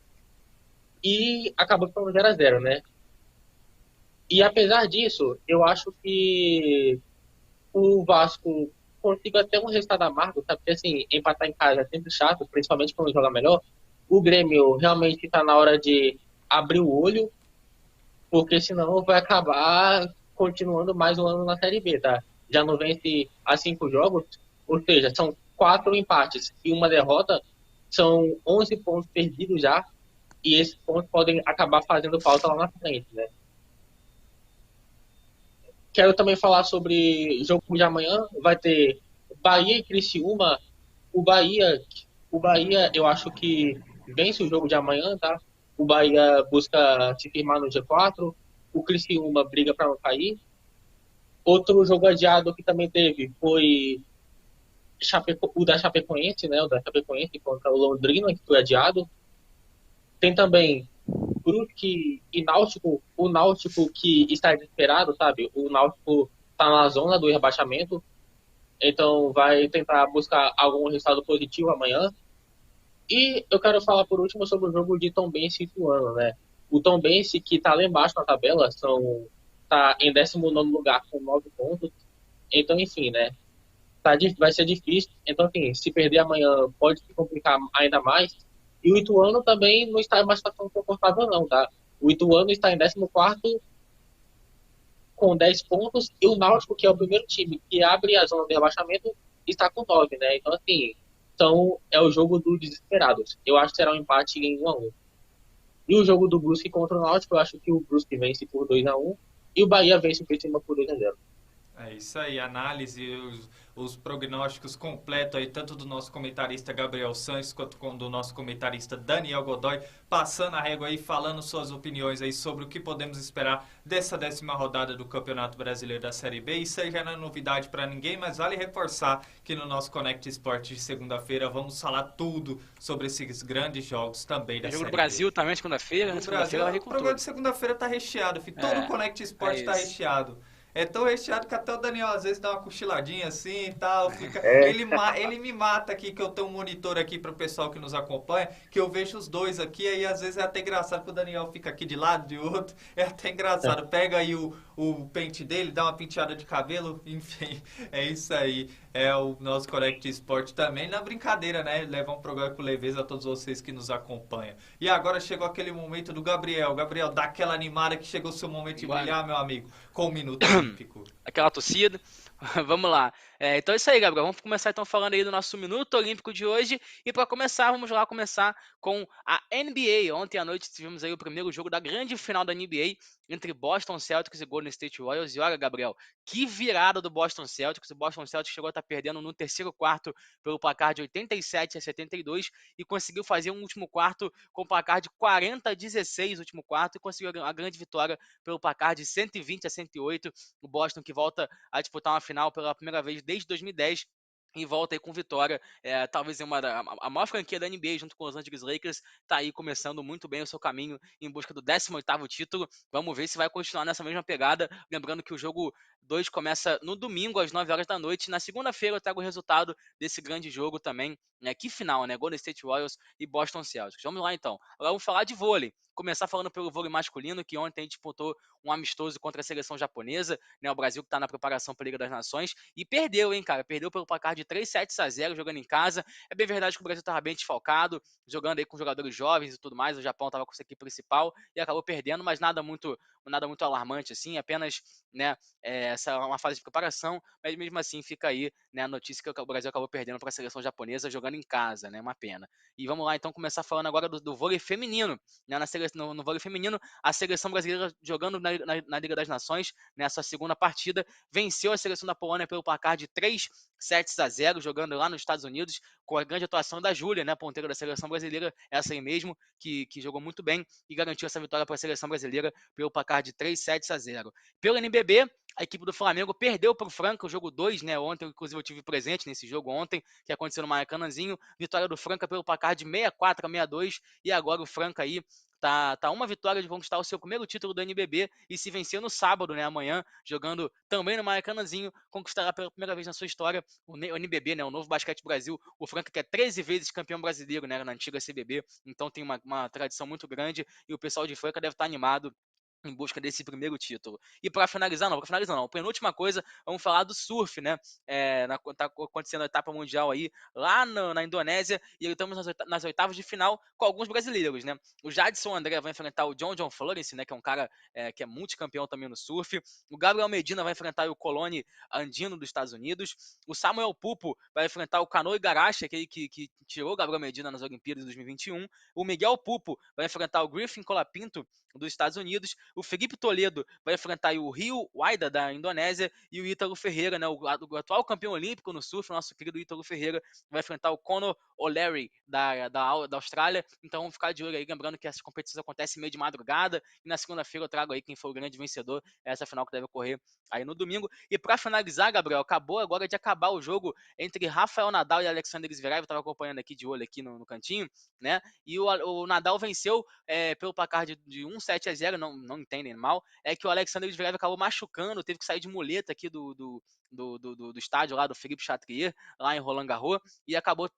e acabou ficando 0x0, né? E apesar disso, eu acho que o Vasco consiga até um resultado amargo, sabe? Porque, assim, empatar em casa é sempre chato, principalmente quando joga melhor. O Grêmio realmente está na hora de abrir o olho, porque senão vai acabar continuando mais um ano na Série B, tá? Já não vence há 5 jogos, ou seja, são 4 empates e uma derrota, são 11 pontos perdidos já, e esses pontos podem acabar fazendo falta lá na frente, né? Quero também falar sobre o jogo de amanhã. Vai ter Bahia e Criciúma. O Bahia, eu acho que vence o jogo de amanhã, tá? O Bahia busca se firmar no G4. O Criciúma briga para não cair. Outro jogo adiado que também teve foi o da Chapecoense, né? O da Chapecoense contra o Londrina, que foi adiado. Tem também Brusque e Náutico. O Náutico que está desesperado, sabe? O Náutico está na zona do rebaixamento, então vai tentar buscar algum resultado positivo amanhã. E eu quero falar por último sobre o jogo de Tombense e Ituano, né? O Tombense, que está lá embaixo na tabela, está em 19º lugar com 9 pontos. Então, enfim, né? Vai ser difícil. Então, assim, se perder amanhã pode se complicar ainda mais. E o Ituano também não está em uma situação confortável, não, tá? O Ituano está em 14º com 10 pontos, e o Náutico, que é o primeiro time que abre a zona de rebaixamento, está com 9, né? Então, assim, é o jogo dos desesperados. Eu acho que será um empate em 1x1. E o jogo do Brusque contra o Náutico, eu acho que o Brusque vence por 2x1 e o Bahia vence o Criciúma por 2x0. É isso aí, análise, os prognósticos completos aí, tanto do nosso comentarista Gabriel Santos, quanto do nosso comentarista Daniel Godoy, passando a régua aí, falando suas opiniões aí sobre o que podemos esperar dessa 10ª rodada do Campeonato Brasileiro da Série B. Isso aí já não é novidade para ninguém, mas vale reforçar que no nosso Connect Esporte de segunda-feira vamos falar tudo sobre esses grandes jogos também da Série B. Jogo do Brasil também, segunda-feira, O programa de segunda-feira tá recheado, filho. Todo o Connect Esporte tá recheado. É tão recheado que até o Daniel às vezes dá uma cochiladinha assim e tal. Ele me mata aqui, que eu tenho um monitor aqui para o pessoal que nos acompanha, que eu vejo os dois aqui, aí às vezes é até engraçado que o Daniel fica aqui de lado, de outro. É até engraçado. Pega aí o pente dele, dá uma penteada de cabelo, enfim, é isso aí. É o nosso Connect Sport também, na brincadeira, né? Levar um programa com leveza a todos vocês que nos acompanham. E agora chegou aquele momento do Gabriel. Gabriel, dá aquela animada que chegou o seu momento de brilhar, meu amigo, com o Minuto Olímpico. Aquela torcida. Vamos lá. Então é isso aí, Gabriel. Vamos começar então falando aí do nosso Minuto Olímpico de hoje. E para começar, vamos lá começar com a NBA. Ontem à noite tivemos aí o primeiro jogo da grande final da NBA entre Boston Celtics e Golden State Warriors. E olha, Gabriel, que virada do Boston Celtics. O Boston Celtics chegou a estar perdendo no terceiro quarto pelo placar de 87-72 e conseguiu fazer um último quarto com placar de 40-16 no último quarto e conseguiu a grande vitória pelo placar de 120-108. O Boston que volta a disputar uma final pela primeira vez desde 2010 e volta aí com vitória, talvez a maior franquia da NBA junto com os Los Angeles Lakers, tá aí começando muito bem o seu caminho em busca do 18º título. Vamos ver se vai continuar nessa mesma pegada, lembrando que o jogo 2 começa no domingo às 9 horas da noite. Na segunda-feira eu trago o resultado desse grande jogo também, né? Que final, né? Golden State Warriors e Boston Celtics. Vamos lá então. Agora vamos falar de vôlei. Começar falando pelo vôlei masculino, que ontem disputou um amistoso contra a seleção japonesa, né? O Brasil que está na preparação para a Liga das Nações e perdeu, hein, cara? Perdeu pelo placar de 3-0 jogando em casa. É bem verdade que o Brasil estava bem desfalcado, jogando aí com jogadores jovens e tudo mais. O Japão estava com sua equipe principal e acabou perdendo, mas nada muito alarmante assim, apenas, né, essa é uma fase de preparação, mas mesmo assim fica aí, né, a notícia que o Brasil acabou perdendo para a seleção japonesa jogando em casa, né? Uma pena. E vamos lá então começar falando agora do vôlei feminino, né? No vôlei feminino, a seleção brasileira jogando na Liga das Nações, nessa segunda partida, venceu a seleção da Polônia pelo placar de 3-0, jogando lá nos Estados Unidos, com a grande atuação da Júlia, né, ponteira da seleção brasileira, essa aí mesmo, que jogou muito bem e garantiu essa vitória para a seleção brasileira pelo placar de 3-0. Pelo NBB, a equipe do Flamengo perdeu para o Franca o jogo 2, né? Ontem, inclusive, eu tive presente nesse jogo ontem, que aconteceu no Maracanãzinho. Vitória do Franca pelo placar de 64-62. E agora o Franca aí tá uma vitória de conquistar o seu primeiro título do NBB e se vencer no sábado, né? Amanhã, jogando também no Maracanãzinho, conquistará pela primeira vez na sua história o NBB, né? O Novo Basquete Brasil. O Franca que é 13 vezes campeão brasileiro, né? Na antiga CBB. Então tem uma tradição muito grande e o pessoal de Franca deve estar animado em busca desse primeiro título. E para finalizar não. Penúltima coisa, vamos falar do surf, né? Tá acontecendo a etapa mundial aí lá na Indonésia e estamos nas oitavas de final com alguns brasileiros, né? O Jadson André vai enfrentar o John Florence, né? Que é um cara que é multicampeão também no surf. O Gabriel Medina vai enfrentar o Coloni Andino dos Estados Unidos. O Samuel Pupo vai enfrentar o Kano Igarashi, aquele que tirou o Gabriel Medina nas Olimpíadas de 2021. O Miguel Pupo vai enfrentar o Griffin Colapinto dos Estados Unidos. O Felipe Toledo vai enfrentar o Rio Waida da Indonésia e o Ítalo Ferreira, né, o atual campeão olímpico no surf, nosso querido Ítalo Ferreira, vai enfrentar o Conor O'Leary da Austrália. Então vamos ficar de olho aí, lembrando que essas competições acontecem meio de madrugada e na segunda-feira eu trago aí quem foi o grande vencedor, essa final que deve ocorrer aí no domingo. E para finalizar, Gabriel, acabou agora de acabar o jogo entre Rafael Nadal e Alexander Zverev, eu estava acompanhando aqui de olho aqui no cantinho, né, e o Nadal venceu pelo placar de 1-7-0, não entendem mal, é que o Alexander Zverev acabou machucando, teve que sair de muleta aqui do estádio lá do Philippe Chatrier, lá em Roland Garros, e acabou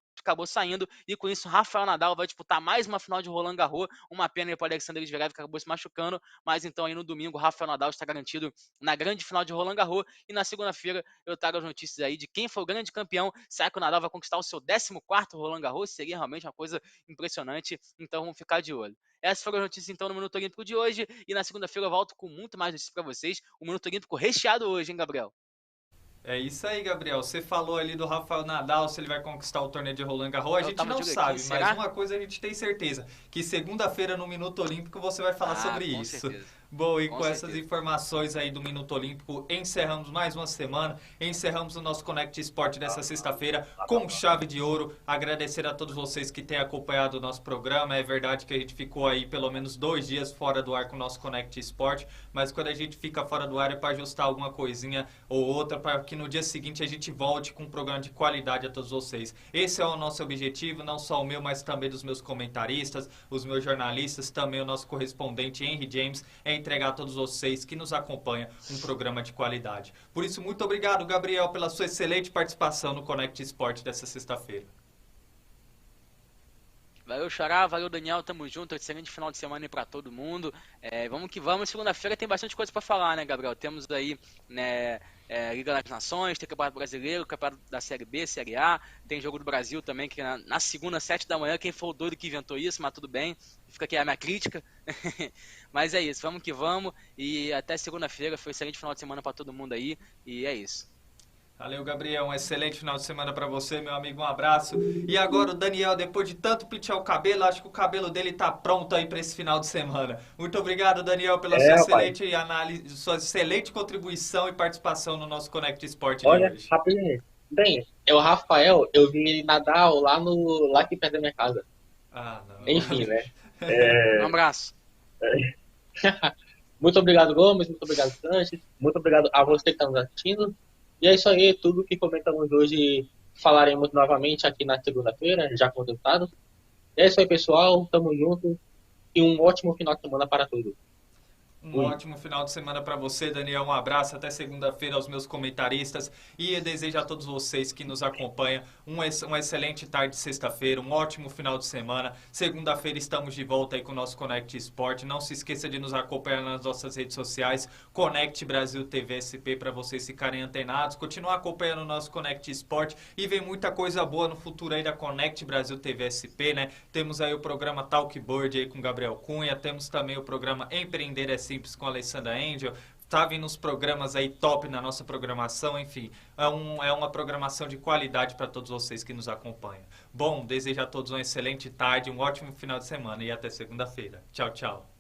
saindo, e com isso Rafael Nadal vai disputar mais uma final de Roland Garros. Uma pena para o Alexander Zverev que acabou se machucando, mas então aí no domingo Rafael Nadal está garantido na grande final de Roland Garros, e na segunda-feira eu trago as notícias aí de quem foi o grande campeão. Será que o Nadal vai conquistar o seu 14º Roland Garros? Seria realmente uma coisa impressionante, então vamos ficar de olho. Essas foram as notícias então no Minuto Olímpico de hoje, e na segunda-feira eu volto com muito mais notícias para vocês. O Minuto Olímpico recheado hoje, hein, Gabriel? É isso aí, Gabriel. Você falou ali do Rafael Nadal, se ele vai conquistar o torneio de Roland Garros. A gente não sabe, mas uma coisa a gente tem certeza, que segunda-feira no Minuto Olímpico você vai falar sobre isso. Certeza. Bom, e com essas informações aí do Minuto Olímpico, encerramos mais uma semana, encerramos o nosso Connect Sport dessa sexta-feira com chave de ouro. Agradecer a todos vocês que têm acompanhado o nosso programa. É verdade que a gente ficou aí pelo menos 2 dias fora do ar com o nosso Connect Sport, mas quando a gente fica fora do ar é para ajustar alguma coisinha ou outra, para que que no dia seguinte a gente volte com um programa de qualidade a todos vocês. Esse é o nosso objetivo, não só o meu, mas também dos meus comentaristas, os meus jornalistas, também o nosso correspondente Henry James, é entregar a todos vocês que nos acompanham um programa de qualidade. Por isso, muito obrigado, Gabriel, pela sua excelente participação no Connect Sport dessa sexta-feira. Valeu, Xará, valeu, Daniel, tamo junto, excelente final de semana aí pra todo mundo. Vamos que vamos, segunda-feira tem bastante coisa pra falar, né, Gabriel? Temos aí, né, Liga das Nações, tem Campeonato Brasileiro, Campeonato da Série B, Série A, tem Jogo do Brasil também, que na segunda, 7 da manhã, quem foi o doido que inventou isso, mas tudo bem, fica aqui a minha crítica. Mas é isso, vamos que vamos, e até segunda-feira, foi um excelente final de semana pra todo mundo aí, e é isso. Valeu, Gabriel. Um excelente final de semana pra você, meu amigo. Um abraço. E agora o Daniel, depois de tanto pentear o cabelo, acho que o cabelo dele tá pronto aí pra esse final de semana. Muito obrigado, Daniel, pela sua excelente análise, sua excelente contribuição e participação no nosso Connect Sport de hoje. Rapidinho. Bem, o Rafael, eu vi ele nadar lá aqui perto da minha casa. Ah, não. Enfim, né? Um abraço. Muito obrigado, Gomes. Muito obrigado, Sanches. Muito obrigado a você que tá nos assistindo. E é isso aí, tudo que comentamos hoje falaremos novamente aqui na segunda-feira, já contemplado. É isso aí, pessoal, tamo junto e um ótimo final de semana para todos. Um ótimo final de semana para você, Daniel. Um abraço até segunda-feira aos meus comentaristas e eu desejo a todos vocês que nos acompanham uma excelente tarde de sexta-feira, um ótimo final de semana. Segunda-feira estamos de volta aí com o nosso Connect Sport. Não se esqueça de nos acompanhar nas nossas redes sociais, Connect Brasil TV SP, para vocês ficarem antenados. Continuar acompanhando o nosso Connect Sport e vem muita coisa boa no futuro aí da Connect Brasil TV SP, né? Temos aí o programa Talk Board aí com Gabriel Cunha, temos também o programa Empreender é Simples com a Alessandra Angel, tá vindo uns programas aí top na nossa programação, enfim, é uma programação de qualidade para todos vocês que nos acompanham. Bom, desejo a todos uma excelente tarde, um ótimo final de semana e até segunda-feira. Tchau, tchau.